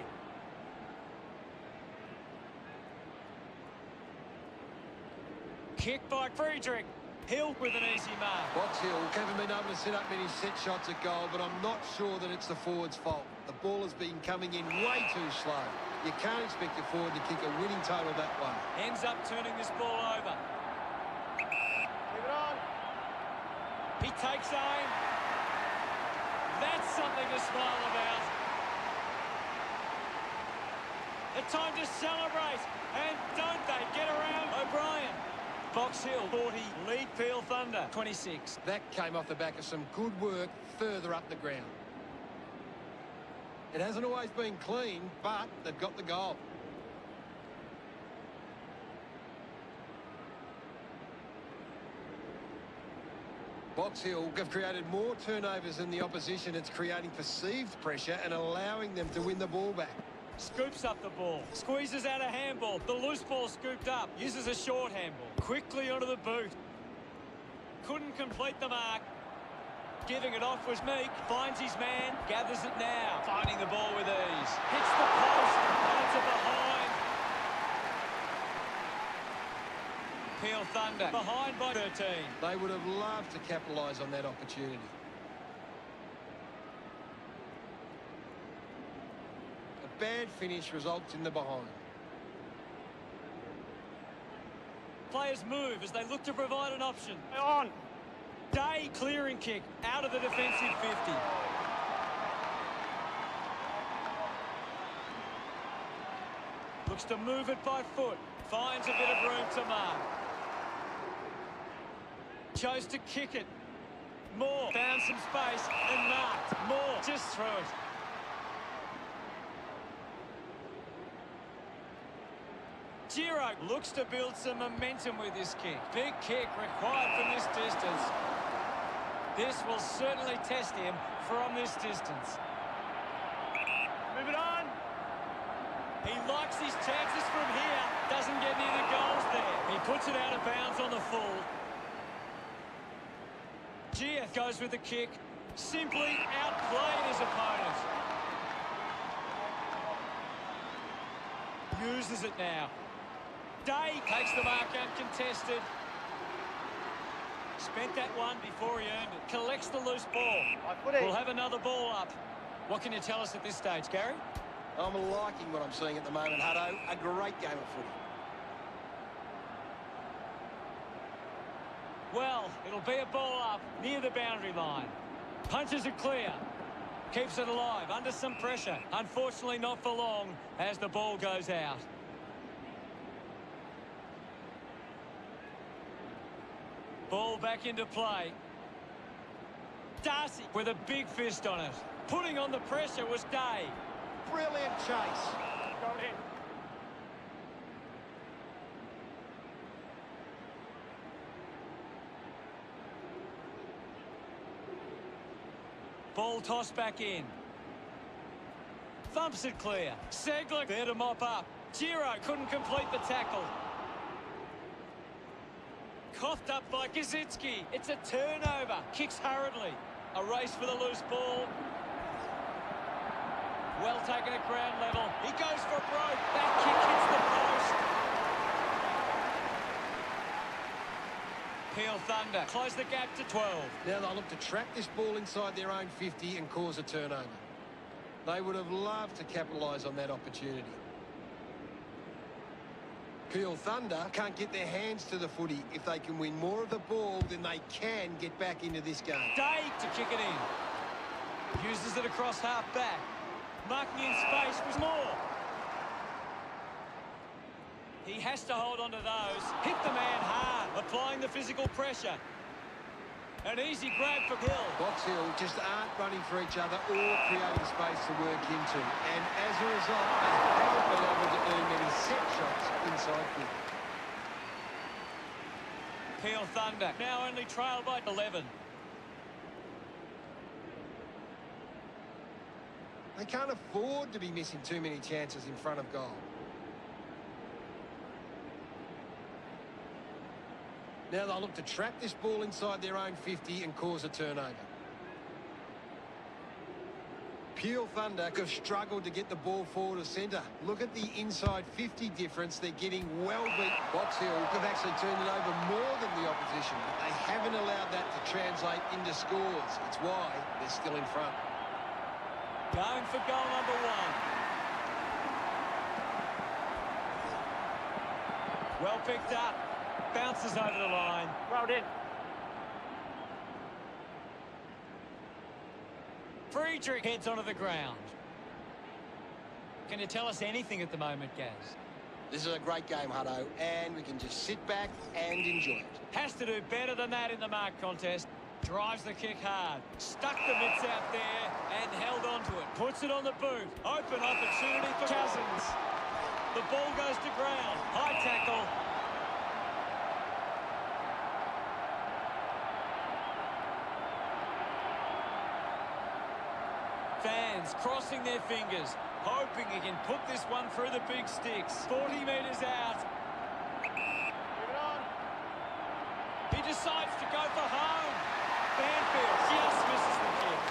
Kick by Friedrich. Hill with an easy mark. Box Hill haven't been able to set up many set shots at goal, but I'm not sure that it's the forward's fault. The ball has been coming in way too slow. You can't expect your forward to kick a winning total that way. Ends up turning this ball over. Leave it on. He takes aim. That's something to smile about. A time to celebrate. And don't they get around O'Brien. Box Hill 40, lead Peel Thunder 26. That came off the back of some good work further up the ground. It hasn't always been clean, but they've got the goal. Box Hill have created more turnovers than the opposition. It's creating perceived pressure and allowing them to win the ball back. Scoops up the ball. Squeezes out a handball. The loose ball scooped up. Uses a short handball. Quickly onto the boot. Couldn't complete the mark. Giving it off was Meek. Finds his man. Gathers it now. Finding the ball with ease. Hits the post. And it's a behind. Peel Thunder behind by 13. They would have loved to capitalise on that opportunity. A bad finish results in the behind. Players move as they look to provide an option. On. Day clearing kick out of the defensive 50. Looks to move it by foot. Finds a bit of room to mark. Chose to kick it. Moore found some space and marked. Moore just threw it. Giro looks to build some momentum with this kick. Big kick required from this distance. This will certainly test him from this distance. Move it on. He likes his chances from here. Doesn't get near the goals there. He puts it out of bounds on the full. Gieth goes with the kick. Simply outplayed his opponent. Uses it now. Day takes the mark uncontested. Spent that one before he earned it. Collects the loose ball. We'll have another ball up. What can you tell us at this stage, Gary? I'm liking what I'm seeing at the moment, Hutto. A great game of footy. Well, it'll be a ball up near the boundary line. Punches it clear. Keeps it alive under some pressure. Unfortunately not for long as the ball goes out. Ball back into play. Darcy with a big fist on it. Putting on the pressure was Day. Brilliant chase. Go in. Ball tossed back in. Thumps it clear. Segler there to mop up. Giro couldn't complete the tackle. Coughed up by Kaczynski. It's a turnover. Kicks hurriedly. A race for the loose ball. Well taken at ground level. He goes for a broke. That kick hits the post. Peel Thunder close the gap to 12. Now they'll look to trap this ball inside their own 50 and cause a turnover. They would have loved to capitalise on that opportunity. Peel Thunder can't get their hands to the footy. If they can win more of the ball, then they can get back into this game. Day to kick it in. Uses it across half back. Marking in space was more. He has to hold on to those. Hit the man hard, applying the physical pressure. An easy grab for Hill. Box Hill just aren't running for each other or creating space to work into. And as a result, they haven't been able to earn many set shots inside 50. Peel Thunder now only trailed by 11. They can't afford to be missing too many chances in front of goal. Now they'll look to trap this ball inside their own 50 and cause a turnover. Peel Thunder have struggled to get the ball forward of centre. Look at the inside 50 difference. They're getting well beat. Box Hill have actually turned it over more than the opposition, but they haven't allowed that to translate into scores. It's why they're still in front. Going for goal number 1. Well picked up. Bounces over the line. Rolled in. Friedrich heads onto the ground. Can you tell us anything at the moment, Gaz? This is a great game, Hutto, and we can just sit back and enjoy it. Has to do better than that in the mark contest. Drives the kick hard. Stuck the mitts out there and held on to it. Puts it on the boot. Open opportunity for Cousins. The ball goes to ground. High tackle. Fans crossing their fingers, hoping he can put this one through the big sticks. 40 metres out. Move it on. He decides to go for home. Banfield just misses the kick.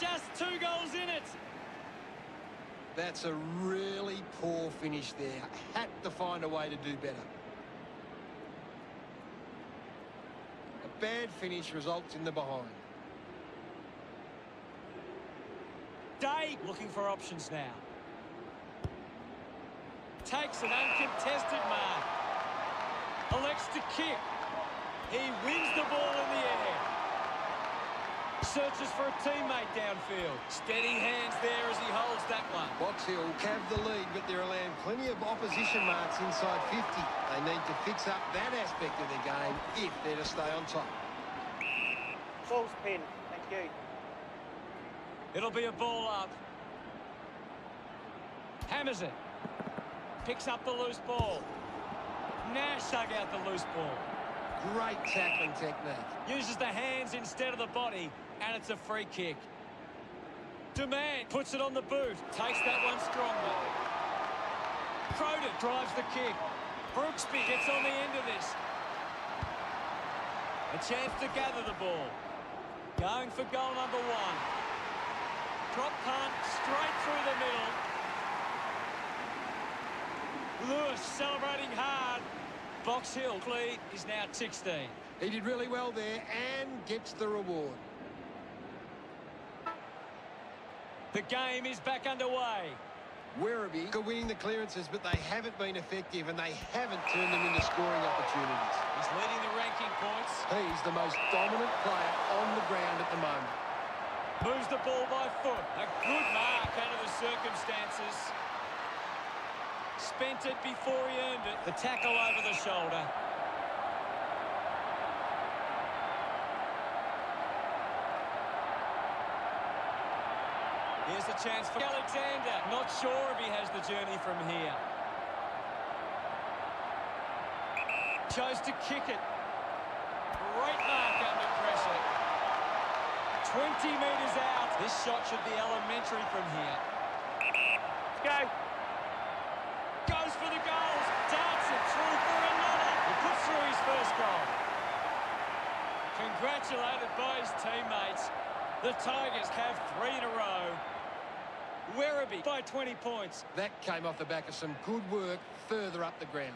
Just 2 goals in it. That's a really poor finish there. Had to find a way to do better. A bad finish results in the behind. Day looking for options now. Takes an uncontested mark. Elects to kick. He wins the ball in the air. Searches for a teammate downfield. Steady hands there as he holds that one. Box Hill have the lead, but they're allowing plenty of opposition marks inside 50. They need to fix up that aspect of their game if they're to stay on top. Ball's pinned. Thank you. It'll be a ball up. Hammers it. Picks up the loose ball. Nash dug out the loose ball. Great tackling technique. Uses the hands instead of the body, and it's a free kick. Demand puts it on the boot. Takes that one strongly. Croden drives the kick. Brooksby gets on the end of this. A chance to gather the ball. Going for goal number 1. Drop punt straight through the middle. Lewis celebrating hard. Box Hill lead is now 16. He did really well there and gets the reward. The game is back underway. Werribee are winning the clearances, but they haven't been effective and they haven't turned them into scoring opportunities. He's leading the ranking points. He's the most dominant player on the ground at the moment. Moves the ball by foot. A good mark under the circumstances. Spent it before he earned it. The tackle over the shoulder. Here's a chance for Alexander. Not sure if he has the journey from here. Chose to kick it. Great mark under pressure. 20 metres out. This shot should be elementary from here. Let's go. Goes for the goals. Darts it through for another. He puts through his first goal. Can congratulated by his teammates. The Tigers have 3 in a row. Werribee by 20 points. That came off the back of some good work further up the ground.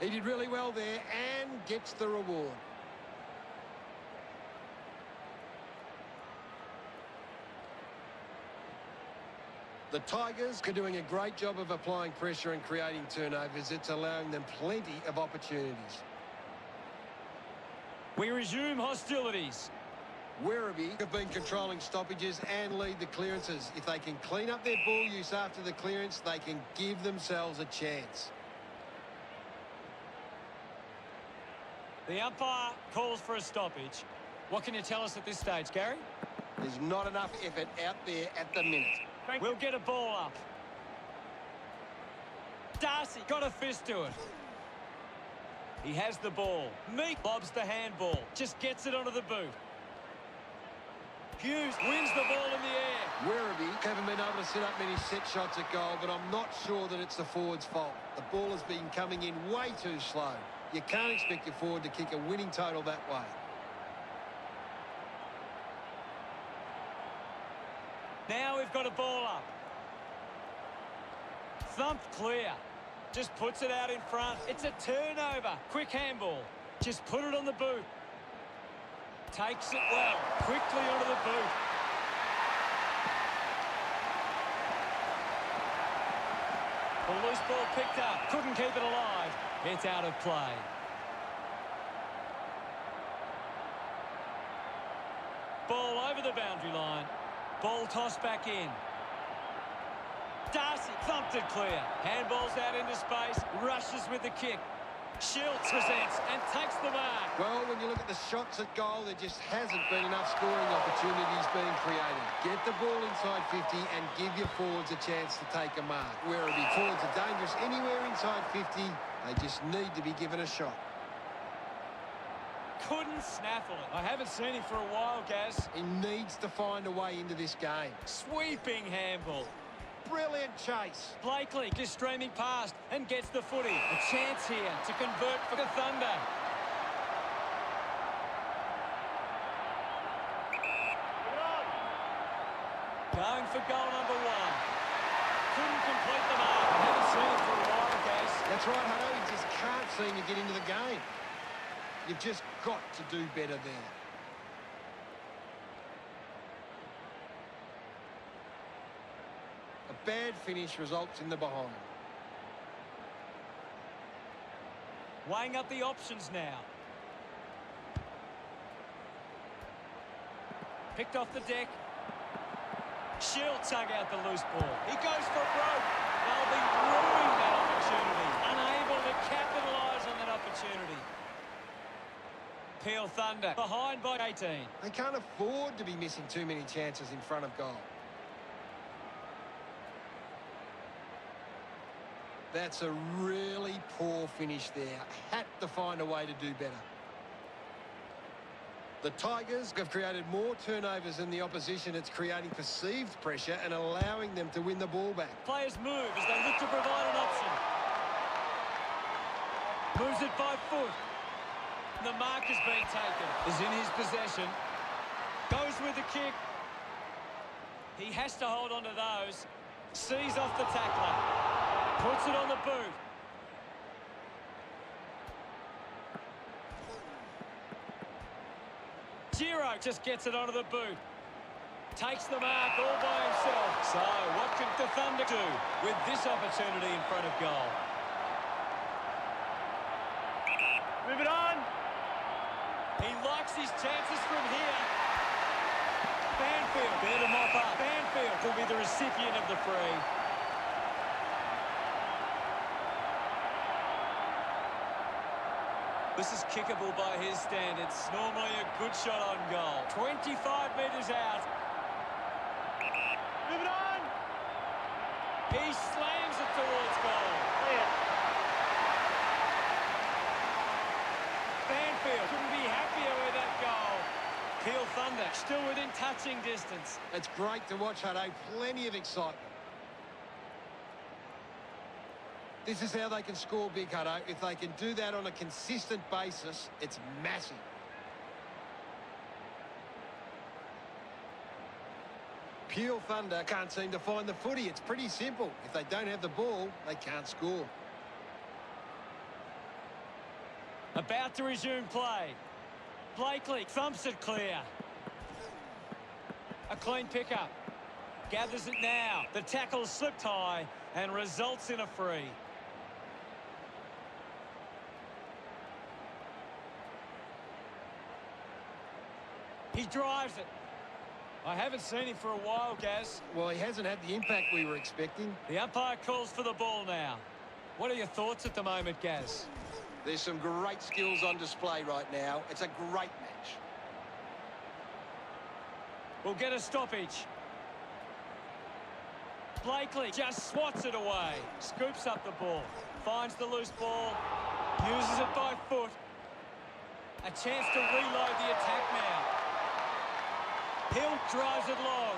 He did really well there and gets the reward. The Tigers are doing a great job of applying pressure and creating turnovers. It's allowing them plenty of opportunities. We resume hostilities. Werribee have been controlling stoppages and lead the clearances. If they can clean up their ball use after the clearance, they can give themselves a chance. The umpire calls for a stoppage. What can you tell us at this stage, Gary? There's not enough effort out there at the minute. We'll get a ball up. Darcy got a fist to it. He has the ball. Meek lobs the handball. Just gets it onto the boot. Hughes wins the ball in the air. Werribee haven't been able to set up many set shots at goal, but I'm not sure that it's the forward's fault. The ball has been coming in way too slow. You can't expect your forward to kick a winning total that way. Now we've got a ball up. Thumped clear. Just puts it out in front. It's a turnover. Quick handball. Just put it on the boot. Takes it well. Quickly onto the boot. The loose ball picked up. Couldn't keep it alive. It's out of play. Ball over the boundary line. Ball tossed back in. Darcy thumped it clear. Handball's out into space. Rushes with the kick. Shields presents and takes the mark. Well, when you look at the shots at goal, there just hasn't been enough scoring opportunities being created. Get the ball inside 50 and give your forwards a chance to take a mark. Werribee forwards are dangerous anywhere inside 50. They just need to be given a shot. Couldn't snaffle it. I haven't seen him for a while, Gaz. He needs to find a way into this game. Sweeping handball. Brilliant chase. Blakely just streaming past and gets the footy. A chance here to convert for the Thunder. Going for goal number 1. Couldn't complete the mark. I haven't seen it for a while, Gaz. That's right, Hutto. He just can't seem to get into the game. You've just got to do better there. A bad finish results in the behind. Weighing up the options now. Picked off the deck. Shield tug out the loose ball. He goes for broke. They'll be ruining that opportunity. Unable to capitalise on that opportunity. Peel Thunder behind by 18. They can't afford to be missing too many chances in front of goal. That's a really poor finish there. Had to find a way to do better. The Tigers have created more turnovers than the opposition. It's creating perceived pressure and allowing them to win the ball back. Players move as they look to provide an option. Moves it by foot. The mark has been taken. Is in his possession. Goes with the kick. He has to hold on to those. Sees off the tackler. Puts it on the boot. Giro just gets it onto the boot. Takes the mark all by himself. So, what can the Thunder do with this opportunity in front of goal? Move it on. He likes his chances from here. Banfield, there to mop up. Banfield will be the recipient of the free. This is kickable by his standards. Normally a good shot on goal. 25 metres out. Move it on. He slams it towards goal. Clear. Banfield couldn't be happier with that goal. Peel Thunder still within touching distance. It's great to watch, Hutto. Plenty of excitement. This is how they can score big, Hutto. If they can do that on a consistent basis, it's massive. Pure Thunder can't seem to find the footy. It's pretty simple. If they don't have the ball, they can't score. About to resume play. Blakely thumps it clear. A clean pickup. Gathers it now. The tackle slipped high and results in a free. He drives it. I haven't seen him for a while, Gaz. Well, he hasn't had the impact we were expecting. The umpire calls for the ball now. What are your thoughts at the moment, Gaz? There's some great skills on display right now. It's a great match. We'll get a stoppage. Blakely just swats it away. Scoops up the ball. Finds the loose ball. Uses it by foot. A chance to reload the attack now. Hill drives it long.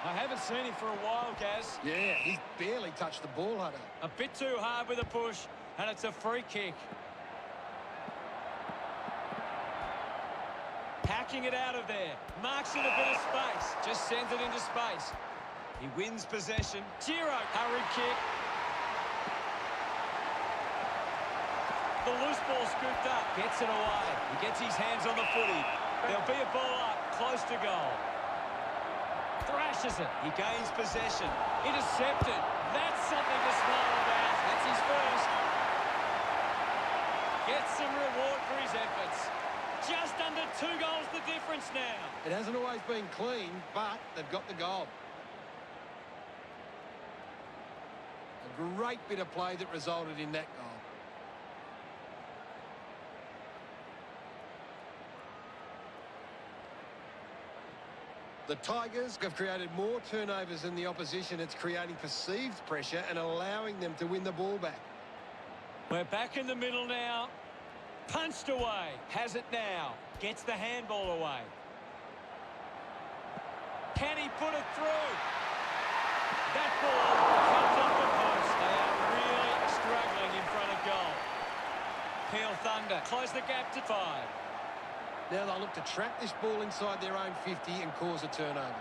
I haven't seen him for a while, Gaz. Yeah, he's barely touched the ball, Hutto. A bit too hard with a push, and it's a free kick. Hacking it out of there. Marks in a bit of space. Just sends it into space. He wins possession. Giro, hurried kick. The loose ball scooped up. Gets it away. He gets his hands on the footy. There'll be a ball up, close to goal. Thrashes it. He gains possession. Intercepted. That's something to smile about. That's his first. Gets some reward for his efforts. Just under 2 goals the difference now. It hasn't always been clean, but they've got the goal. A great bit of play that resulted in that goal. The Tigers have created more turnovers than the opposition. It's creating perceived pressure and allowing them to win the ball back. We're back in the middle now. Punched away. Has it now. Gets the handball away. Can he put it through? That ball comes off the post. They are really struggling in front of goal. Peel Thunder close the gap to 5. Now they'll look to trap this ball inside their own 50 and cause a turnover.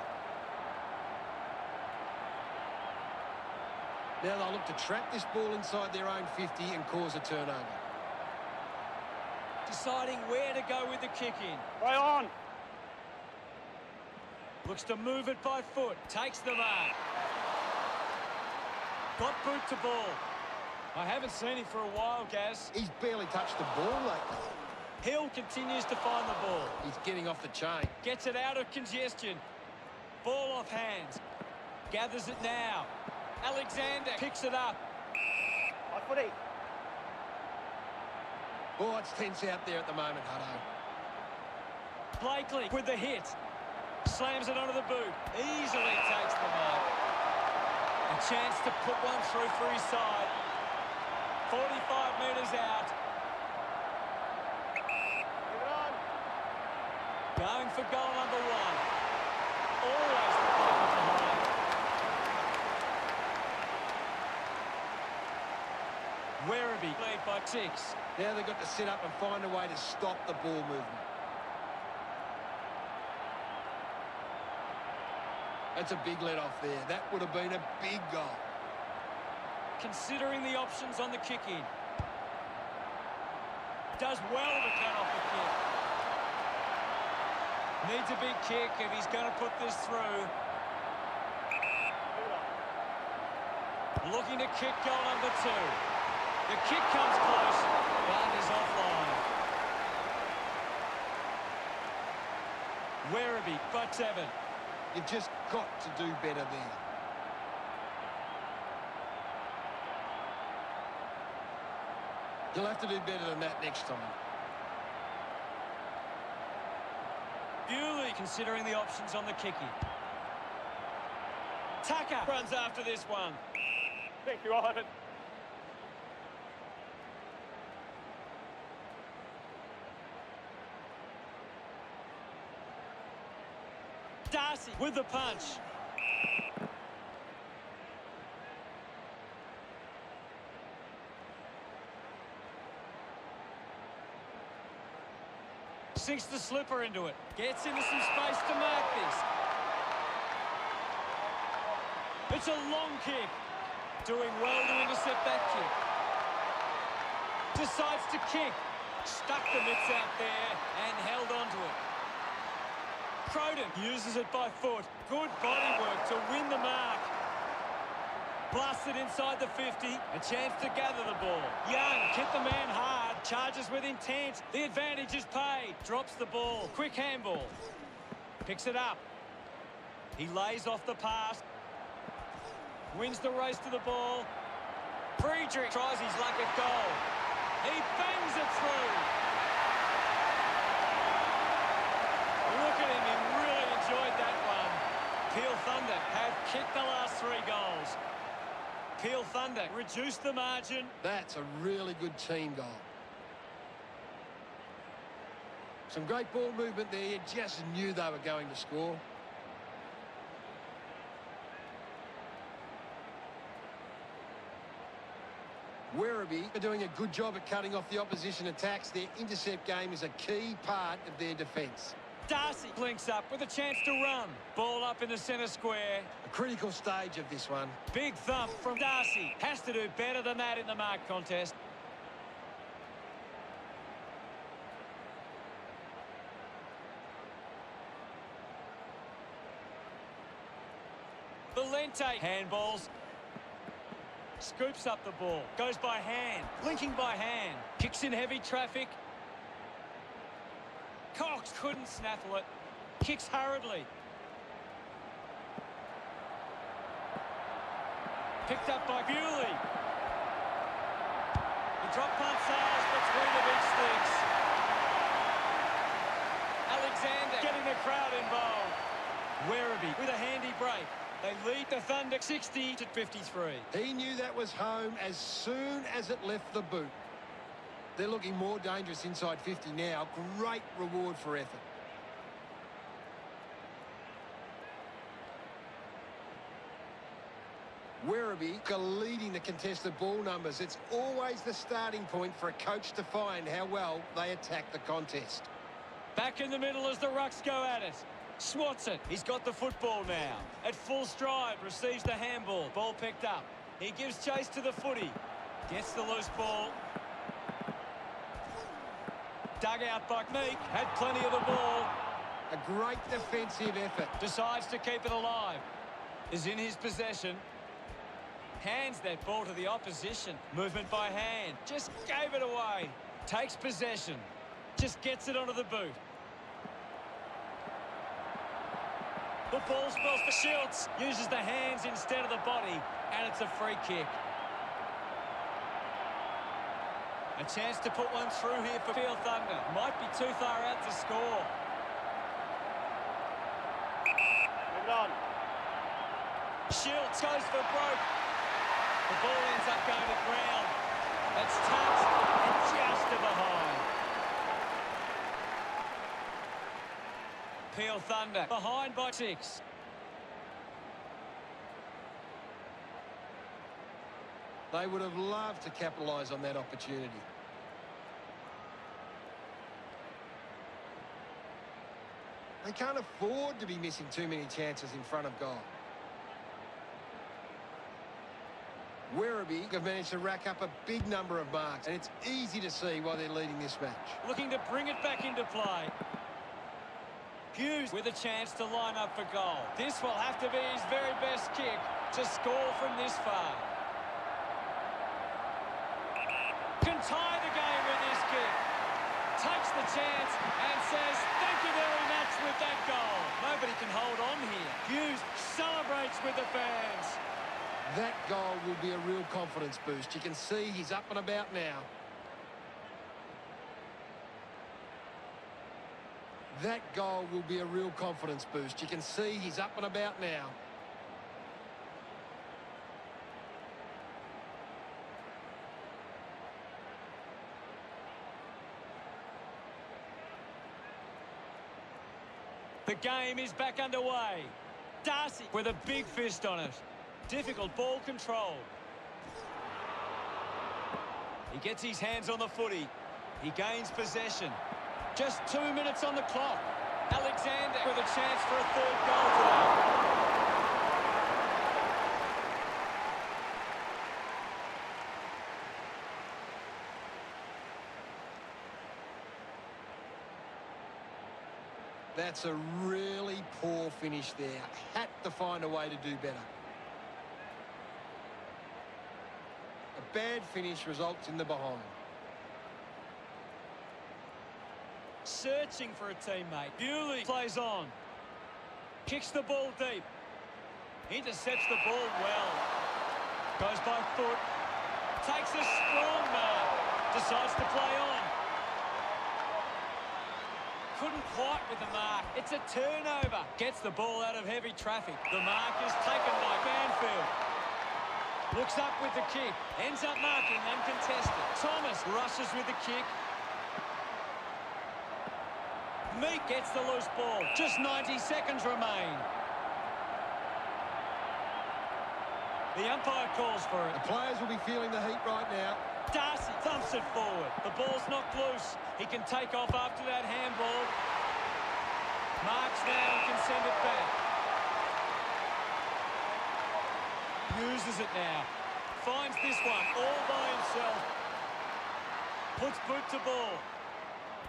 Now they'll look to trap this ball inside their own 50 and cause a turnover. Deciding where to go with the kick in. Play on. Looks to move it by foot. Takes the mark. Got boot to ball. I haven't seen him for a while, Gaz. He's barely touched the ball lately. Hill continues to find the ball. He's getting off the chain. Gets it out of congestion. Ball off hands. Gathers it now. Alexander picks it up. My footy. Oh, it's tense out there at the moment, Hutto. Blakely with the hit. Slams it onto the boot. Easily takes the mark. A chance to put one through for his side. 45 metres out. Leave it on. Going for goal number 1. Always the pocket behind. Werribee lead by 6. Now they've got to sit up and find a way to stop the ball movement. That's a big let off there. That would have been a big goal. Considering the options on the kick in. Does well to cut off the kick. Needs a big kick if he's going to put this through. Looking to kick goal number 2. The kick comes close, but is offline. Werribee by 7. You've just got to do better there. You'll have to do better than that next time. Bewley considering the options on the kicking. Tucker runs after this one. Thank you, Ivan. Darcy with the punch. Sinks the slipper into it. Gets into some space to mark this. It's a long kick. Doing well to intercept that kick. Decides to kick. Stuck the mitts out there and held onto it. Croden uses it by foot. Good body work to win the mark. Blasted inside the 50. A chance to gather the ball. Young hit the man hard. Charges with intent. The advantage is paid. Drops the ball. Quick handball. Picks it up. He lays off the pass. Wins the race to the ball. Friedrich tries his luck at goal. He bangs it through. Look at him. He really enjoyed that one. Peel Thunder have kicked the last 3 goals. Peel Thunder reduced the margin. That's a really good team goal. Some great ball movement there. You just knew they were going to score. Werribee are doing a good job at cutting off the opposition attacks. Their intercept game is a key part of their defence. Darcy links up with a chance to run. Ball up in the centre square. A critical stage of this one. Big thump from Darcy. Has to do better than that in the mark contest. Valente handballs. Scoops up the ball. Goes by hand. Linking by hand. Kicks in heavy traffic. Cox couldn't snaffle it. Kicks hurriedly. Picked up by Bewley. The drop punt sails between the big sticks. Alexander getting the crowd involved. Werribee with a handy break. They lead the Thunder 60-53. He knew that was home as soon as it left the boot. They're looking more dangerous inside 50 now. Great reward for effort. Werribee are leading the contested ball numbers. It's always the starting point for a coach to find how well they attack the contest. Back in the middle as the Rucks go at it. Swats it. He's got the football now. At full stride, receives the handball. Ball picked up. He gives chase to the footy. Gets the loose ball. Dug out by Meek. Had plenty of the ball. A great defensive effort. Decides to keep it alive. Is in his possession. Hands that ball to the opposition. Movement by hand. Just gave it away. Takes possession. Just gets it onto the boot. The ball spells for Schultz. Uses the hands instead of the body. And it's a free kick. A chance to put one through here for Peel Thunder. Might be too far out to score. Move it on. Schultz goes for broke. The ball ends up going to ground. It's touched and just to behind. Peel Thunder behind by 6. They would have loved to capitalise on that opportunity. They can't afford to be missing too many chances in front of goal. Werribee have managed to rack up a big number of marks, and it's easy to see why they're leading this match. Looking to bring it back into play. Hughes with a chance to line up for goal. This will have to be his very best kick to score from this far. Can tie the game with this kick. Takes the chance and says, thank you very much with that goal. Nobody can hold on here. Hughes celebrates with the fans. That goal will be a real confidence boost. You can see he's up and about now. That goal will be a real confidence boost. You can see he's up and about now. The game is back underway. Darcy with a big fist on it. Difficult ball control. He gets his hands on the footy. He gains possession. Just 2 minutes on the clock. Alexander with a chance for a third goal today. That's a really poor finish there. Had to find a way to do better. A bad finish results in the behind. Searching for a teammate. Bewley plays on. Kicks the ball deep. Intercepts the ball well. Goes by foot. Takes a strong mark. Decides to play on. Couldn't quite with the mark. It's a turnover. Gets the ball out of heavy traffic. The mark is taken by Banfield. Looks up with the kick. Ends up marking uncontested. Thomas rushes with the kick. Meek gets the loose ball. Just 90 seconds remain. The umpire calls for it. The players will be feeling the heat right now. Darcy thumps it forward. The ball's knocked loose. He can take off after that handball. Marks now and can send it back. Uses it now. Finds this one all by himself. Puts boot to ball.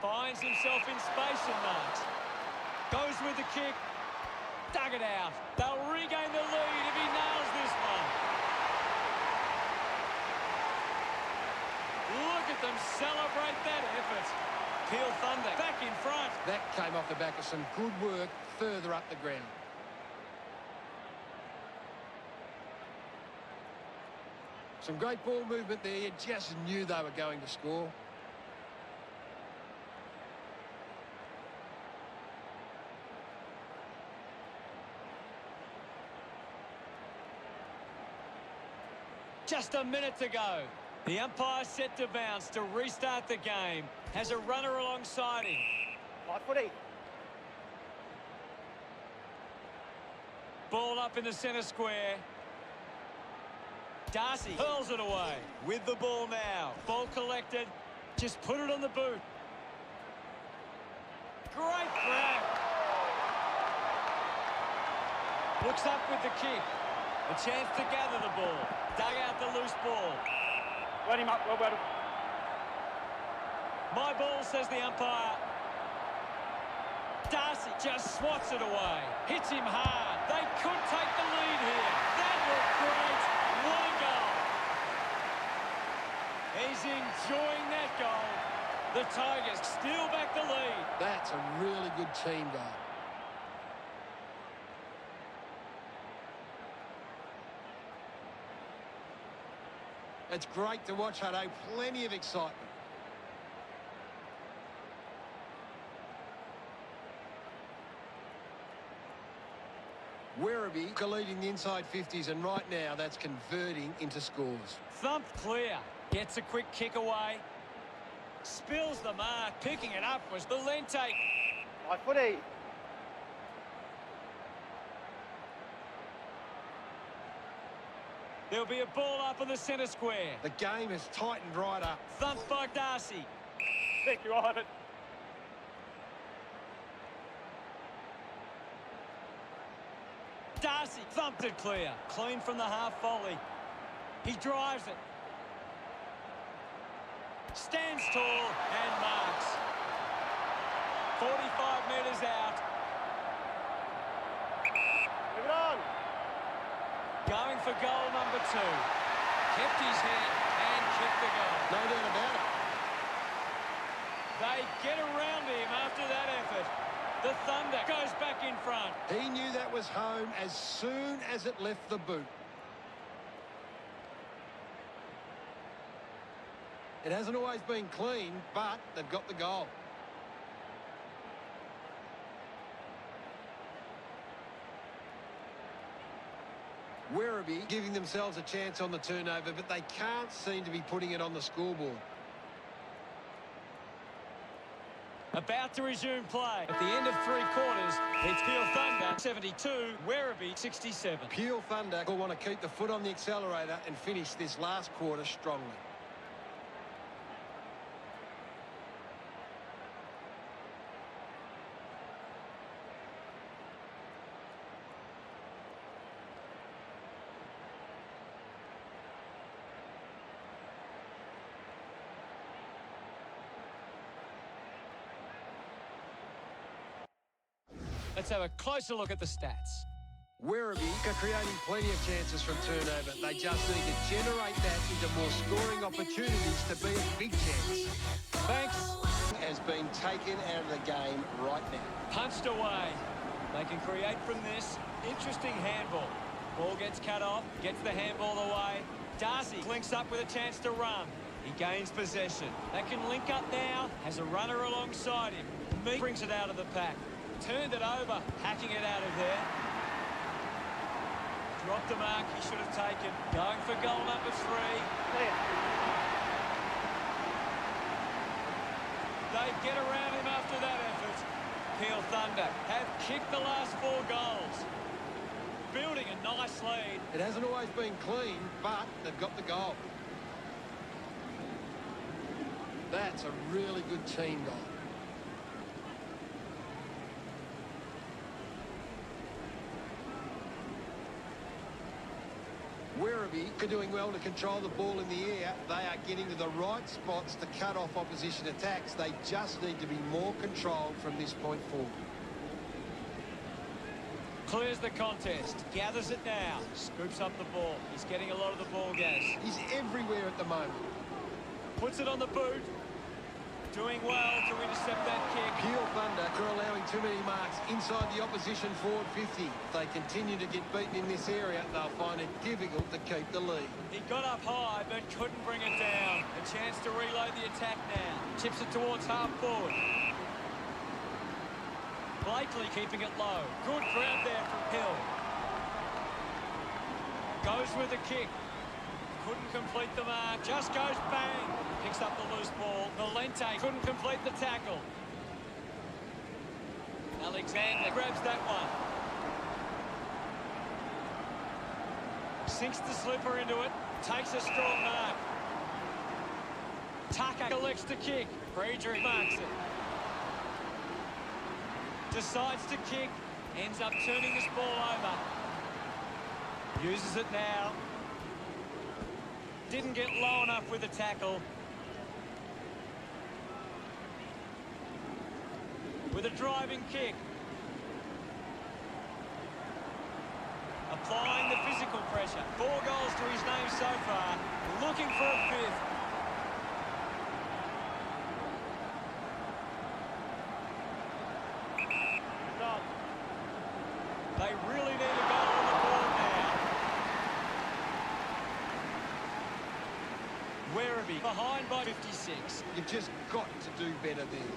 Finds himself in space and marks. Goes with the kick. Dug it out. They'll regain the lead if he nails this one. Look at them celebrate that effort. Peel Thunder back in front. That came off the back of some good work further up the ground. Some great ball movement there. You just knew they were going to score. Just a minute to go. The umpire set to bounce to restart the game. Has a runner alongside him. Right footy. Ball up in the centre square. Darcy hurls it away. With the ball now. Ball collected. Just put it on the boot. Great grab. Looks up with the kick. A chance to gather the ball. Dug out the loose ball. Wet him up, well wet him. My ball, says the umpire. Darcy just swats it away. Hits him hard. They could take the lead here. That looked great. What a goal. He's enjoying that goal. The Tigers steal back the lead. That's a really good team goal. It's great to watch, Hutto. Plenty of excitement. Werribee leading the inside 50s, and right now that's converting into scores. Thumped clear. Gets a quick kick away. Spills the mark. Picking it up was Valente. Right footy. There'll be a ball up in the centre square. The game has tightened right up. Thumped by Darcy. Thank you, Ivan. Darcy thumped it clear. Clean from the half volley. He drives it. Stands tall and marks. 45 metres out. Move it on. Going for goal number 2. Kept his head and kicked the goal. No doubt about it. They get around him after that effort. The Thunder goes back in front. He knew that was home as soon as it left the boot. It hasn't always been clean, but they've got the goal. Werribee giving themselves a chance on the turnover, but they can't seem to be putting it on the scoreboard. About to resume play. At the end of 3 quarters, it's Peel Thunder 72, Werribee 67. Peel Thunder will want to keep the foot on the accelerator and finish this last quarter strongly. Let's have a closer look at the stats. Werribee are creating plenty of chances from turnover. They just need to generate that into more scoring opportunities to be a big chance. Thanks. Has been taken out of the game right now. Punched away. They can create from this. Interesting handball. Ball gets cut off, gets the handball away. Darcy links up with a chance to run. He gains possession. They can link up now. Has a runner alongside him. Meek brings it out of the pack. Turned it over, hacking it out of there. Dropped the mark he should have taken. Going for goal number 3. They get around him after that effort. Peel Thunder have kicked the last 4 goals. Building a nice lead. It hasn't always been clean, but they've got the goal. That's a really good team goal. Werribee are doing well to control the ball in the air. They are getting to the right spots to cut off opposition attacks. They just need to be more controlled from this point forward. Clears the contest. Gathers it now. Scoops up the ball. He's getting a lot of the ball gas. He's everywhere at the moment. Puts it on the boot. Doing well to intercept that kick. Peel Thunder are allowing too many marks inside the opposition forward 50. If they continue to get beaten in this area, they'll find it difficult to keep the lead. He got up high but couldn't bring it down. A chance to reload the attack now. Chips it towards half forward. Blakely keeping it low. Good crowd there from Hill. Goes with the kick. Couldn't complete the mark. Just goes bang. Picks up the loose ball. Valente couldn't complete the tackle. Alexander grabs that one. Sinks the slipper into it. Takes a strong mark. Tucker collects the kick. Friedrich marks it. Decides to kick. Ends up turning this ball over. Uses it now. Didn't get low enough with the tackle. With a driving kick. Applying the physical pressure. 4 goals to his name so far. Looking for a 5th. Done. They really need a goal on the board now. Werribee behind by 56. You've just got to do better there.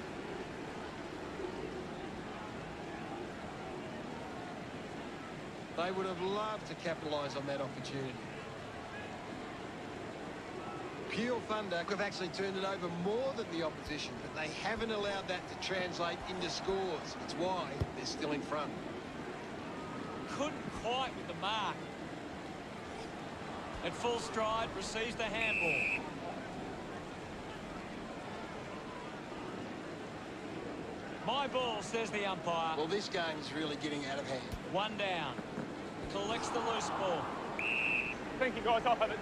They would have loved to capitalise on that opportunity. Peel Thunder have actually turned it over more than the opposition, but they haven't allowed that to translate into scores. It's why they're still in front. Couldn't quite with the mark. At full stride, receives the handball. My ball, says the umpire. Well, this game is really getting out of hand. 1 down. Collects the loose ball. Thinking guys off of it.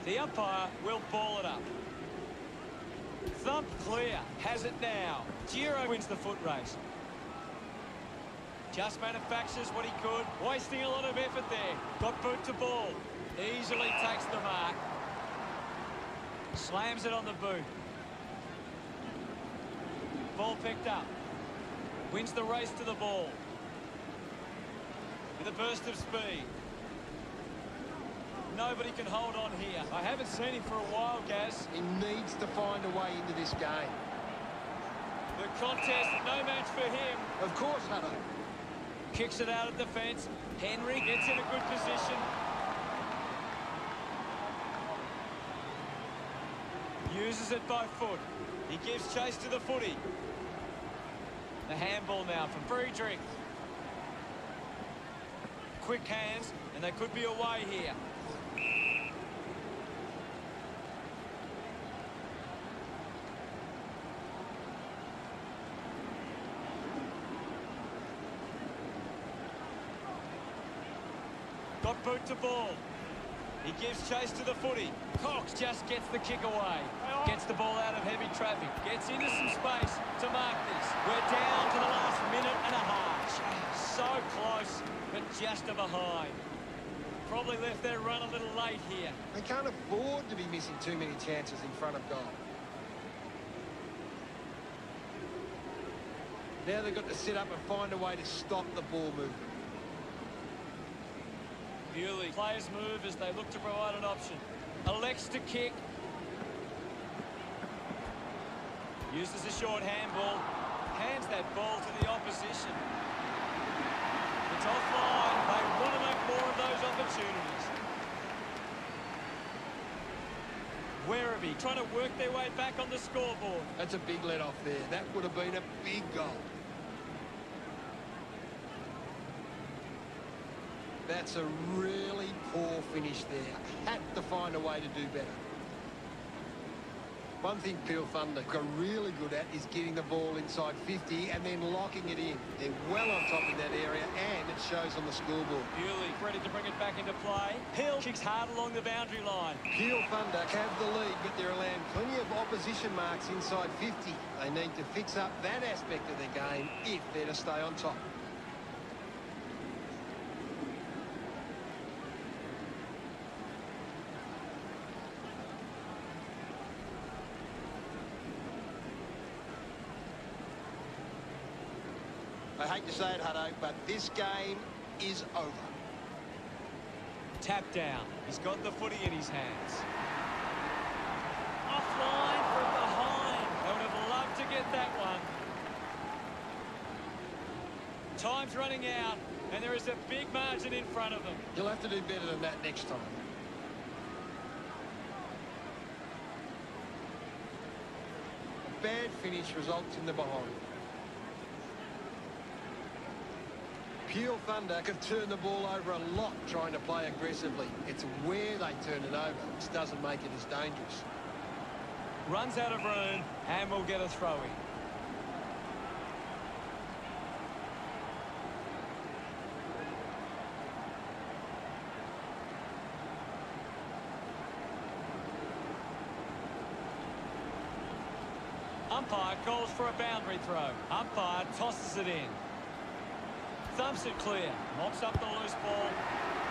The umpire will ball it up. Thump clear. Has it now. Giro wins the foot race. Just manufactures what he could. Wasting a lot of effort there. Got boot to ball. Easily takes the mark. Slams it on the boot. Ball picked up. Wins the race to the ball. With a burst of speed. Nobody can hold on here. I haven't seen him for a while, Gaz. He needs to find a way into this game. The contest, no match for him. Of course, Hutto. Kicks it out of defence. Henry gets in a good position. Uses it by foot. He gives chase to the footy. The handball now from Friedrich. Quick hands, and they could be away here. Got boot to ball. He gives chase to the footy. Cox just gets the kick away. Gets the ball out of heavy traffic. Gets into some space to mark this. We're down to the last minute and a half. So close, but just a behind. Probably left their run a little late here. They can't afford to be missing too many chances in front of goal. Now they've got to sit up and find a way to stop the ball movement. Bewley. Players move as they look to provide an option. Elects to kick. Uses a short handball. Hands that ball to the opposition. It's offline. They want to make more of those opportunities. Werribee trying to work their way back on the scoreboard. That's a big let off there. That would have been a big goal. That's a really poor finish there. Had to find a way to do better. One thing Peel Thunder are really good at is getting the ball inside 50 and then locking it in. They're well on top in that area and it shows on the scoreboard. Bewley ready to bring it back into play. Hill kicks hard along the boundary line. Peel Thunder have the lead, but they're allowing plenty of opposition marks inside 50. They need to fix up that aspect of their game if they're to stay on top. I hate to say it, Hutto, but this game is over. Tap down. He's got the footy in his hands. Offline from behind. They would have loved to get that one. Time's running out, and there is a big margin in front of them. You'll have to do better than that next time. A bad finish results in the behind. Peel Thunder have turned the ball over a lot trying to play aggressively. It's where they turn it over, which doesn't make it as dangerous. Runs out of room and will get a throw-in. Umpire calls for a boundary throw. Umpire tosses it in. Thumps it clear. Mops up the loose ball.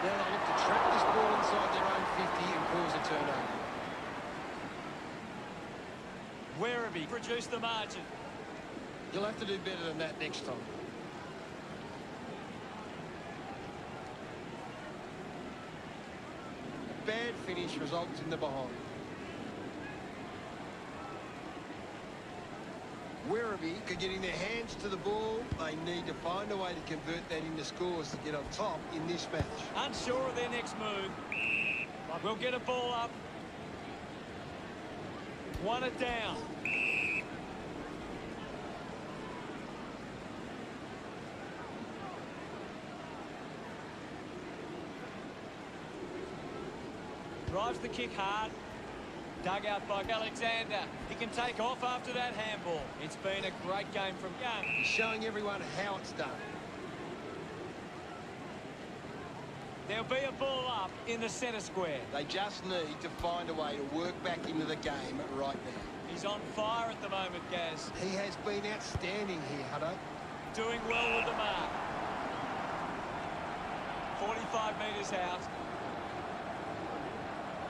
Now they look to trap this ball inside their own 50 and cause a turnover. Werribee produced the margin. You'll have to do better than that next time. A bad finish results in the behind. Werribee are getting their hands to the ball. They need to find a way to convert that into scores to get on top in this match. Unsure of their next move. We'll get a ball up. Won it down. Drives the kick hard. Dug out by Alexander. He can take off after that handball. It's been a great game from Young. He's showing everyone how it's done. There'll be a ball up in the centre square. They just need to find a way to work back into the game right now. He's on fire at the moment, Gaz. He has been outstanding here, Hutto. Doing well with the mark. 45 metres out.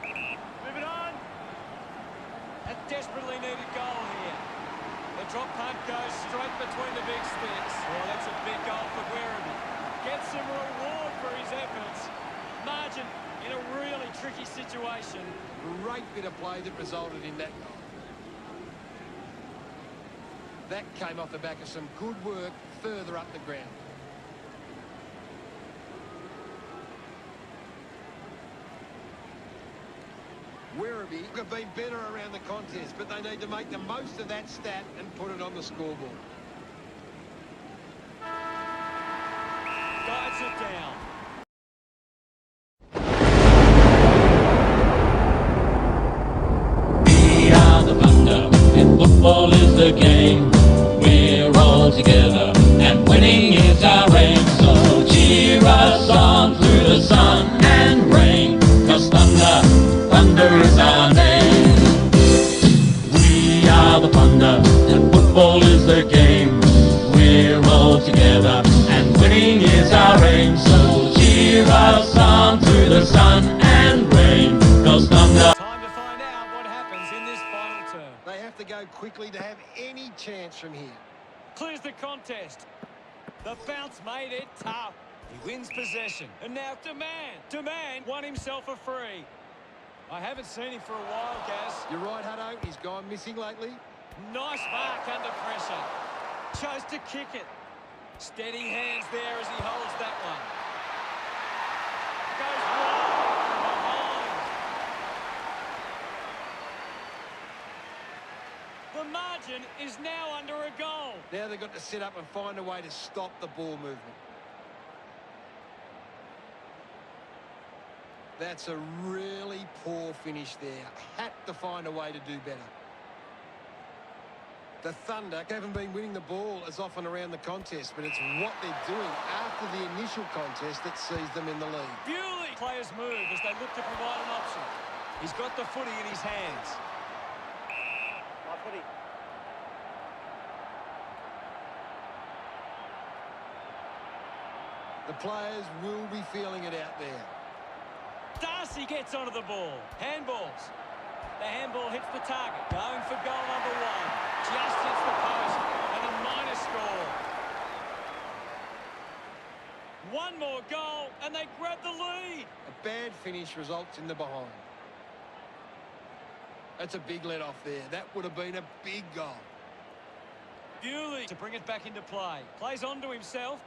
Move it on. A desperately needed goal here. The drop punt goes straight between the big sticks. Well, that's a big goal for Werribee. Gets some reward for his efforts. Margin in a really tricky situation. Great bit of play that resulted in that goal. That came off the back of some good work further up the ground. Werribee have been better around the contest, but they need to make the most of that stat and put it on the scoreboard. Guides it down. We are the Thunder, and football is the game. We're all together, and winning is our aim. So cheer us on through the sun and rain, 'cause Thunder us on to the sun and rain. Goes thunder. Time to find out what happens in this final term. They have to go quickly to have any chance from here. Clears the contest. The bounce made it tough. He wins possession. And now Demand won himself a free. I haven't seen him for a while, Gaz. You're right, Hutto. He's gone missing lately. Nice mark under pressure. Chose to kick it. Steady hands there as he holds that one. Goes wide from behind. The margin is now under a goal. Now they've got to sit up and find a way to stop the ball movement. That's a really poor finish there. Had to find a way to do better. The Thunder haven't been winning the ball as often around the contest, but it's what they're doing after the initial contest that sees them in the lead. Bewley. Players move as they look to provide an option. He's got the footy in his hands. My footy. The players will be feeling it out there. Darcy gets onto the ball. Handballs. The handball hits the target. Going for goal number one. Just hits the post. And a minor score. One more goal and they grab the lead. A bad finish results in the behind. That's a big let off there. That would have been a big goal. Bewley to bring it back into play. Plays onto himself.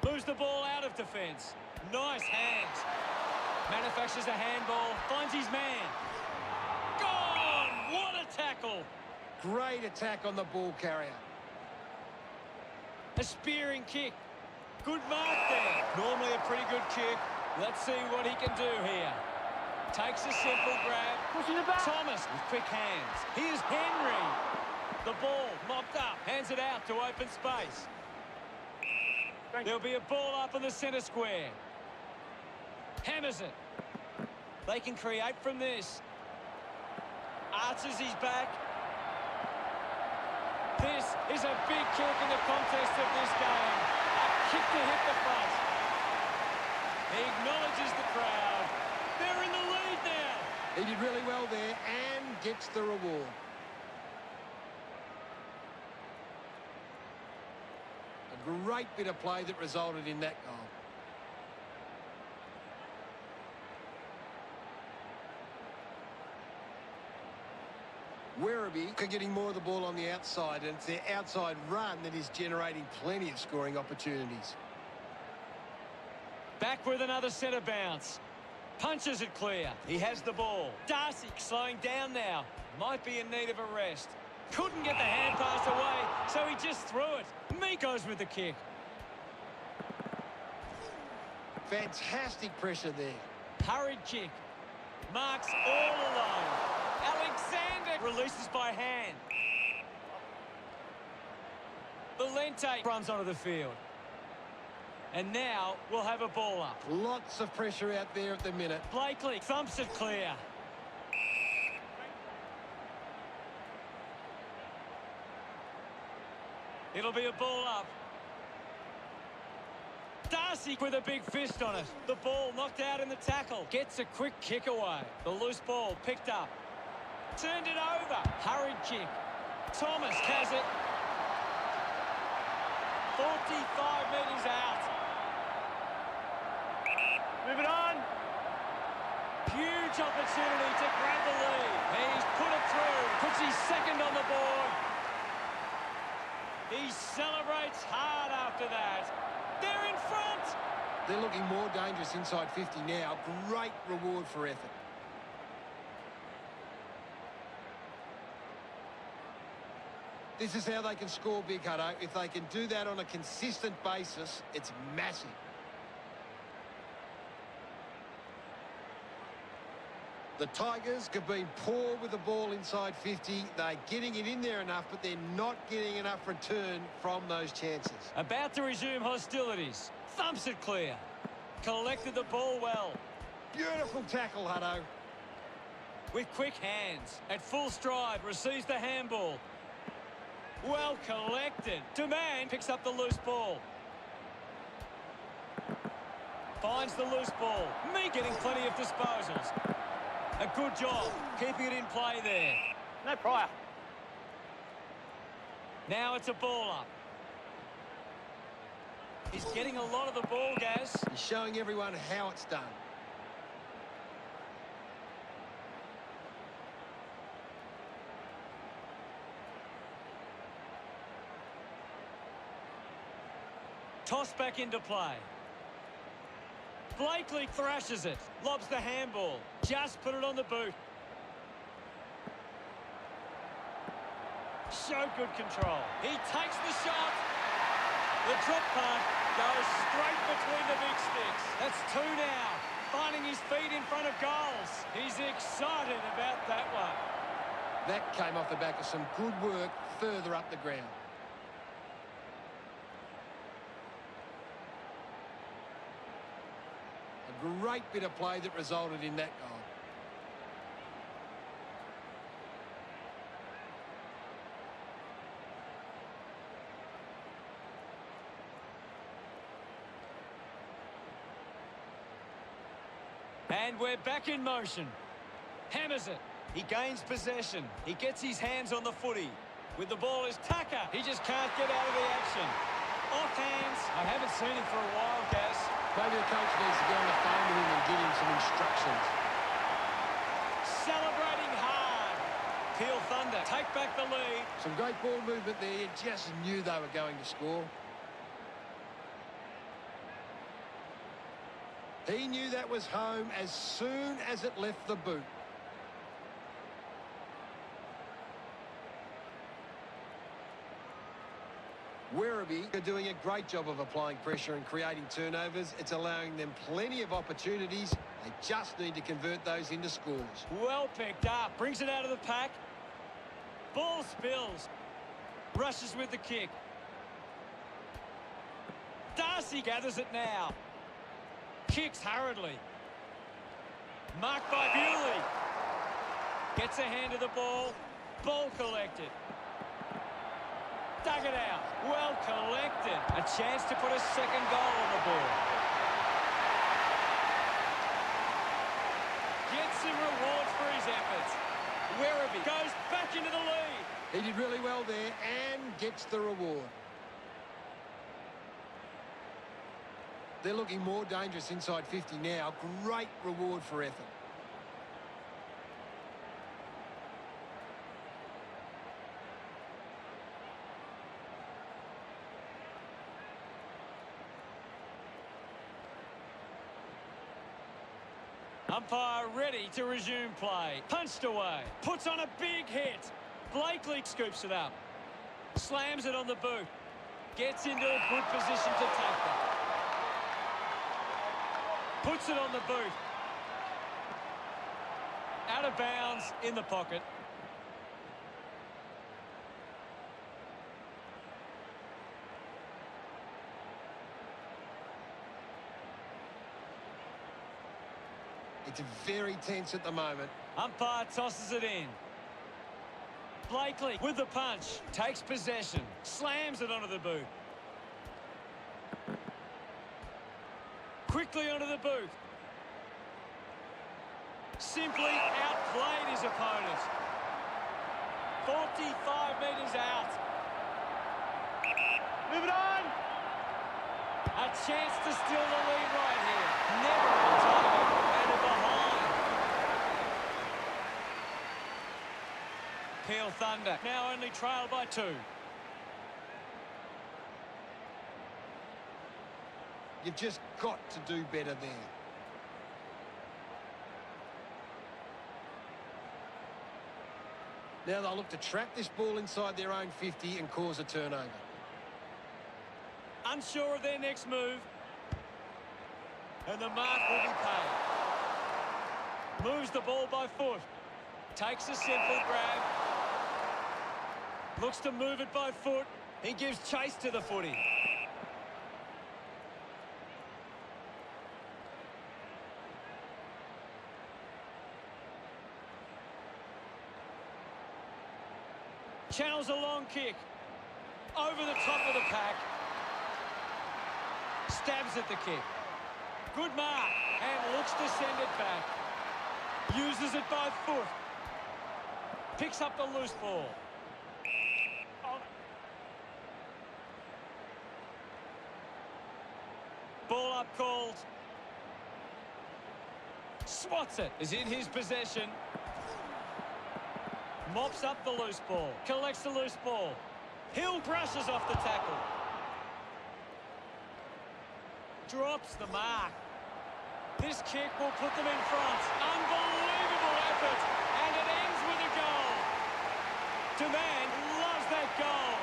Moves the ball out of defence. Nice hands. Manufactures a handball. Finds his man. Gone! What a tackle! Great attack on the ball carrier. A spearing kick. Good mark there. Normally a pretty good kick. Let's see what he can do here. Takes a simple grab. Pushing it back. Thomas with quick hands. Here's Henry. The ball mopped up. Hands it out to open space. There'll be a ball up in the centre square. Hammers it. They can create from this. Arches his back. This is a big kick in the contest of this game. A kick to hit the front. He acknowledges the crowd. They're in the lead now. He did really well there and gets the reward. A great bit of play that resulted in that goal. Werribee are getting more of the ball on the outside, and it's their outside run that is generating plenty of scoring opportunities. Back with another centre bounce. Punches it clear. He has the ball. Darcy slowing down now. Might be in need of a rest. Couldn't get the hand pass away, so he just threw it. Miko's with the kick. Fantastic pressure there. Hurried kick. Marks all alone. Alexander releases by hand. Valente runs onto the field. And now we'll have a ball up. Lots of pressure out there at the minute. Blakely thumps it clear. It'll be a ball up. Darcy with a big fist on it. The ball knocked out in the tackle. Gets a quick kick away. The loose ball picked up. Turned it over. Hurried kick. Thomas has it. 45 metres out. Move it on. Huge opportunity to grab the lead. He's put it through. Puts his second on the board. He celebrates hard after that. They're in front. They're looking more dangerous inside 50 now. Great reward for effort. This is how they can score big, Hutto. If they can do that on a consistent basis, it's massive. The Tigers have been poor with the ball inside 50. They're getting it in there enough, but they're not getting enough return from those chances. About to resume hostilities. Thumps it clear. Collected the ball well. Beautiful tackle, Hutto. With quick hands. At full stride, receives the handball. Well collected. Demand picks up the loose ball. Finds the loose ball. Me getting plenty of disposals. A good job keeping it in play there. No prior. Now it's a ball up. He's getting a lot of the ball, Gaz. He's showing everyone how it's done. Toss back into play. Blakely thrashes it. Lobs the handball. Just put it on the boot. Show good control. He takes the shot. The drop punt goes straight between the big sticks. That's two now. Finding his feet in front of goals. He's excited about that one. That came off the back of some good work further up the ground. A great bit of play that resulted in that goal. And we're back in motion. Hammers it. He gains possession. He gets his hands on the footy. With the ball is Tucker. He just can't get out of the action. Off hands. I haven't seen him for a while, Gaz. Maybe the coach needs to get on the phone with him and give him some instructions. Celebrating hard. Peel Thunder take back the lead. Some great ball movement there. You just knew they were going to score. He knew that was home as soon as it left the boot. Werribee are doing a great job of applying pressure and creating turnovers. It's allowing them plenty of opportunities. They just need to convert those into scores. Well picked up. Brings it out of the pack. Ball spills. Rushes with the kick. Darcy gathers it now. Kicks hurriedly. Marked by Bewley. Gets a hand to the ball. Ball collected. Dug it out. Well collected. A chance to put a second goal on the board. Gets some rewards for his efforts. Werribee goes back into the lead. He did really well there and gets the reward. They're looking more dangerous inside 50 now. Great reward for effort. Umpire ready to resume play. Punched away. Puts on a big hit. Blakely scoops it up. Slams it on the boot. Gets into a good position to take that. Puts it on the boot. Out of bounds in the pocket. It's very tense at the moment. Umpire tosses it in. Blakely with the punch. Takes possession. Slams it onto the boot. Quickly onto the boot. Simply outplayed his opponent. 45 metres out. Move it on. A chance to steal the lead right here. Never on target and behind. Peel Thunder now only trailed by 2. You've just got to do better there. Now they'll look to trap this ball inside their own 50 and cause a turnover. Unsure of their next move. And the mark will be paid. Moves the ball by foot. Takes a simple grab. Looks to move it by foot. He gives chase to the footy. Channels a long kick. Over the top of the pack. Stabs at the kick. Good mark. And looks to send it back. Uses it by foot. Picks up the loose ball. Ball up called. Swats it. Is in his possession. Mops up the loose ball. Collects the loose ball. Hill brushes off the tackle. Drops the mark. This kick will put them in front. Unbelievable effort. And it ends with a goal. Demand loves that goal.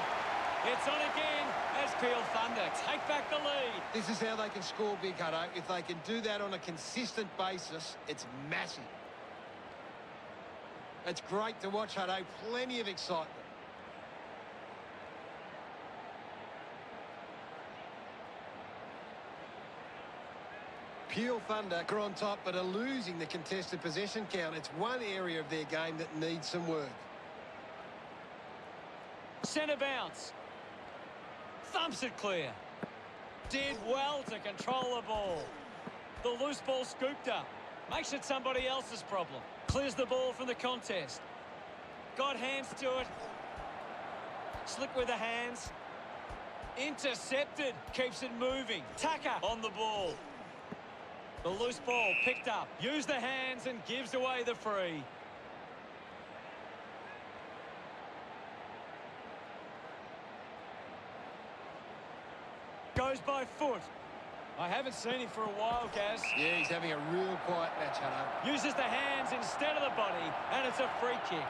It's on again as Peel Thunder take back the lead. This is how they can score big, Hutto. If they can do that on a consistent basis, it's massive. It's great to watch, Hutto. Plenty of excitement. Peel Thunder are on top but are losing the contested possession count. It's one area of their game that needs some work. Centre bounce. Thumps it clear. Did well to control the ball. The loose ball scooped up. Makes it somebody else's problem. Clears the ball from the contest. Got hands to it. Slick with the hands. Intercepted. Keeps it moving. Tucker on the ball. The loose ball picked up. Used the hands and gives away the free. Goes by foot. I haven't seen him for a while, Gaz. Yeah, he's having a real quiet match, Hutto. Uses the hands instead of the body, and it's a free kick.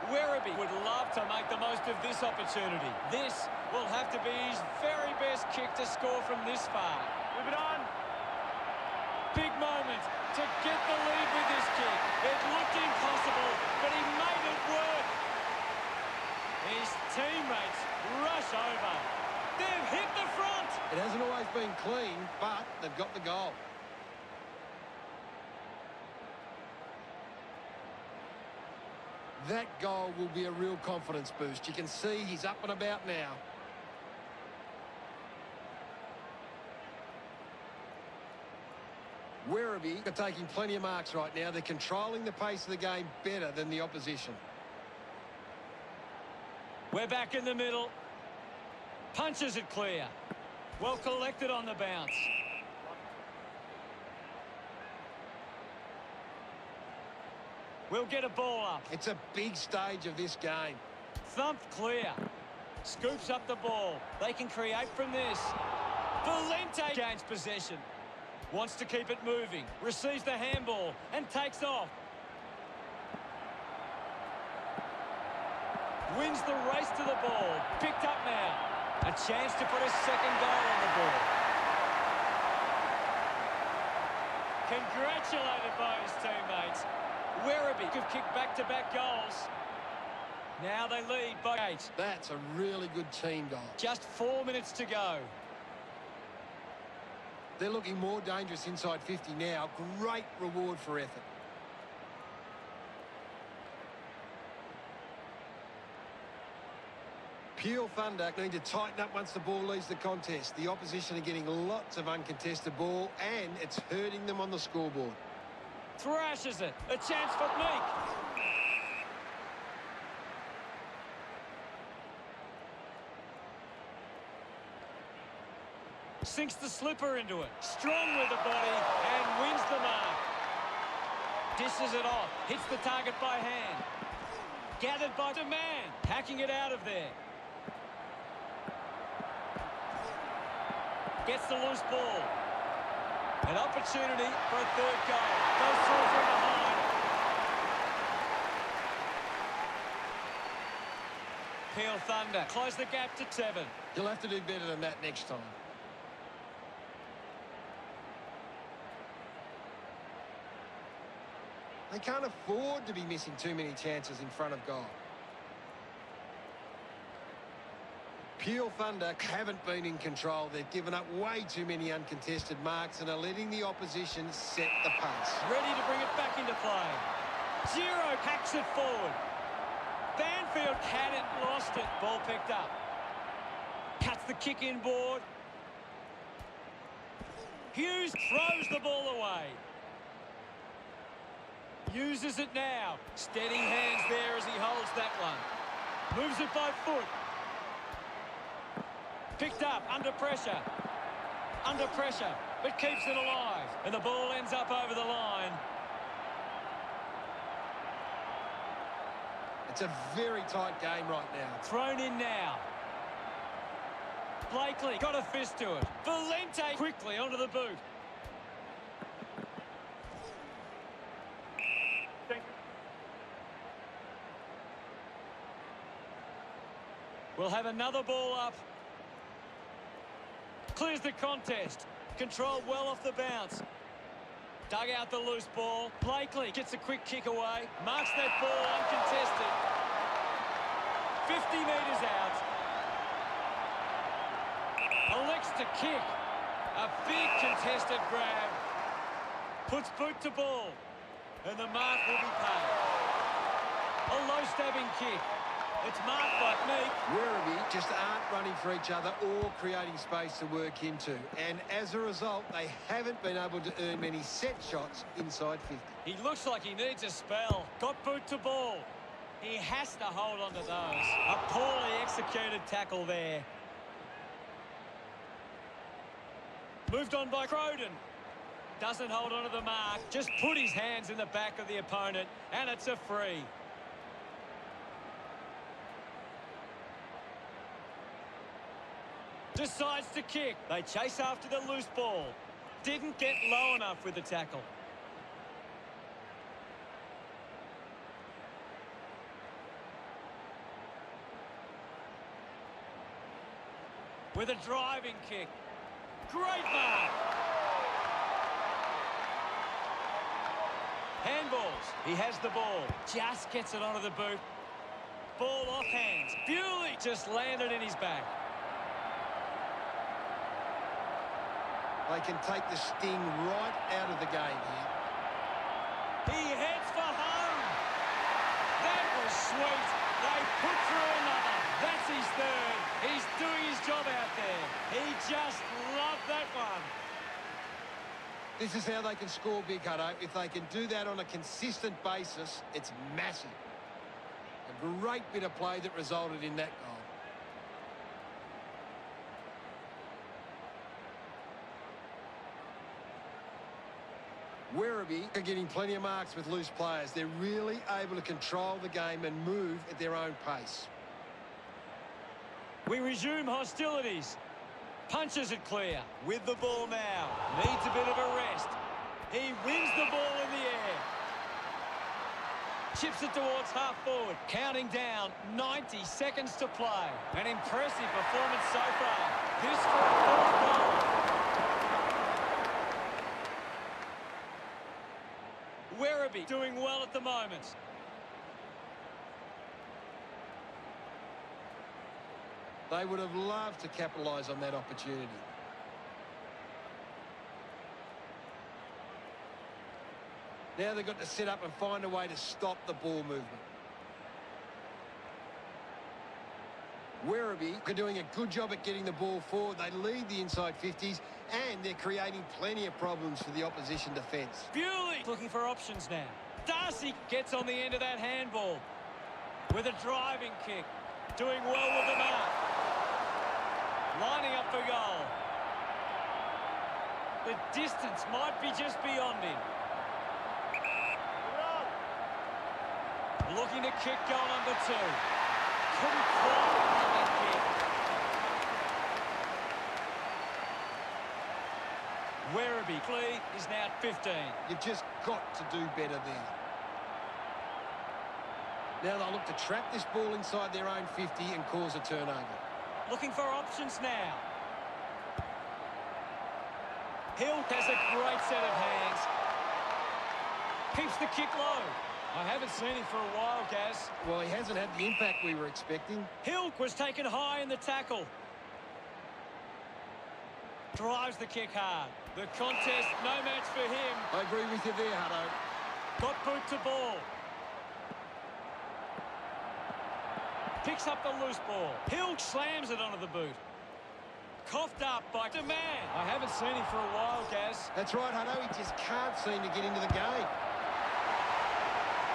Werribee would love to make the most of this opportunity. This will have to be his very best kick to score from this far. Move it on. Big moment to get the lead with this kick. It looked impossible, but he made it work. His teammates rush over. They've hit the front. It hasn't always been clean, but they've got the goal. That goal will be a real confidence boost. You can see he's up and about now. Werribee are taking plenty of marks right now. They're controlling the pace of the game better than the opposition. We're back in the middle. Punches it clear. Well collected on the bounce. We'll get a ball up. It's a big stage of this game. Thumped clear. Scoops up the ball. They can create from this. Valente gains possession. Wants to keep it moving. Receives the handball and takes off. Wins the race to the ball. Picked up now. A chance to put a second goal on the board. Congratulated by his teammates. Werribee have kicked back-to-back goals. Now they lead by 8. That's a really good team goal. Just 4 minutes to go. They're looking more dangerous inside 50 now. Great reward for effort. Peel Thunder need to tighten up once the ball leaves the contest. The opposition are getting lots of uncontested ball and it's hurting them on the scoreboard. Thrashes it. A chance for Meek. Sinks the slipper into it. Strong with the body and wins the mark. Dishes it off. Hits the target by hand. Gathered by Demand. Hacking it out of there. Gets the loose ball. An opportunity for a third goal. Goes through from behind. Peel Thunder close the gap to 7. You'll have to do better than that next time. They can't afford to be missing too many chances in front of goal. Peel Thunder haven't been in control. They've given up way too many uncontested marks and are letting the opposition set the pace. Ready to bring it back into play. Giro hacks it forward. Banfield had it, lost it. Ball picked up. Cuts the kick inboard. Hughes throws the ball away. Uses it now. Steady hands there as he holds that one. Moves it by foot. Picked up, under pressure. Under pressure, but keeps it alive. And the ball ends up over the line. It's a very tight game right now. Thrown in now. Blakely got a fist to it. Valente quickly onto the boot. Thank you. We'll have another ball up. Clears the contest. Controlled well off the bounce. Dug out the loose ball. Blakely gets a quick kick away. Marks that ball uncontested. 50 metres out. Elects to kick. A big contested grab. Puts boot to ball. And the mark will be paid. A low stabbing kick. It's marked by Meek. Werribee just aren't running for each other or creating space to work into. And as a result, they haven't been able to earn many set shots inside 50. He looks like he needs a spell. Got boot to ball. He has to hold on to those. A poorly executed tackle there. Moved on by Croden. Doesn't hold on to the mark. Just put his hands in the back of the opponent. And it's a free. Decides to kick. They chase after the loose ball. Didn't get low enough with the tackle. With a driving kick. Great mark. Handballs. He has the ball. Just gets it onto the boot. Ball off hands. Bewley just landed in his back. They can take the sting right out of the game here. He heads for home. That was sweet. They put through another. That's his third. He's doing his job out there. He just loved that one. This is how they can score big, Hutto. If they can do that on a consistent basis, it's massive. A great bit of play that resulted in that goal. Werribee are getting plenty of marks with loose players. They're really able to control the game and move at their own pace. We resume hostilities. Punches it clear. With the ball now. Needs a bit of a rest. He wins the ball in the air. Chips it towards half forward. Counting down. 90 seconds to play. An impressive performance so far. This for a fourth goal. Werribee doing well at the moment. They would have loved to capitalise on that opportunity. Now they've got to set up and find a way to stop the ball movement. Werribee are doing a good job at getting the ball forward. They lead the inside 50s and they're creating plenty of problems for the opposition defence. Bewley looking for options now. Darcy gets on the end of that handball with a driving kick. Doing well with the mark. Lining up for goal. The distance might be just beyond him. Looking to kick goal number 2. Couldn't quite get that kick. Werribee is now at 15. You've just got to do better there. Now they'll look to trap this ball inside their own 50 and cause a turnover. Looking for options now. Hill has a great set of hands. Keeps the kick low. I haven't seen him for a while, Gaz. Well, he hasn't had the impact we were expecting. Hill was taken high in the tackle. Drives the kick hard. The contest, no match for him. I agree with you there, Hutto. Got boot to ball. Picks up the loose ball. Hill slams it onto the boot. coughed up by the man. I haven't seen him for a while, Gaz. That's right, Hutto. He just can't seem to get into the game.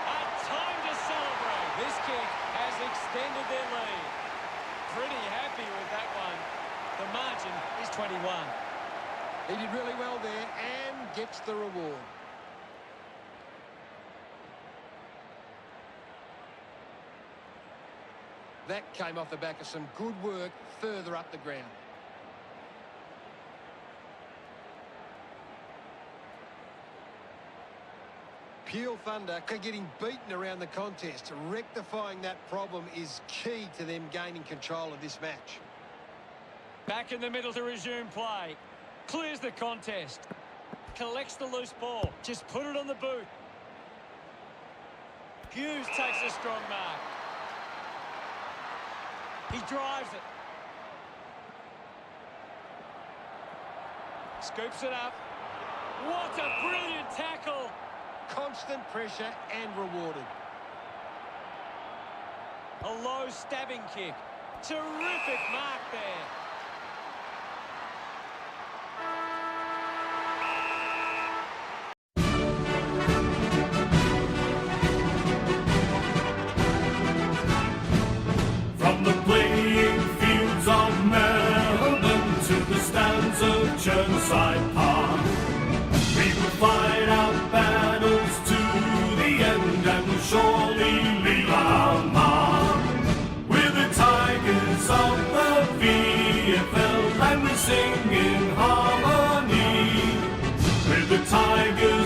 A time to celebrate. This kick has extended their lead. Pretty happy with that one. The margin is 21. He did really well there and gets the reward. That came off the back of some good work further up the ground. Peel Thunder are getting beaten around the contest. Rectifying that problem is key to them gaining control of this match. Back in the middle to resume play. Clears the contest. Collects the loose ball. Just put it on the boot. Hughes takes a strong mark. He drives it. Scoops it up. What a brilliant tackle. Constant pressure and rewarded. A low stabbing kick. Terrific mark there. From the playing fields of Melbourne to the stands of Churnside Park, we will fight our battles to the end and will surely leave our mark. We're the Tigers of the VFL and we sing in harmony. We're the Tigers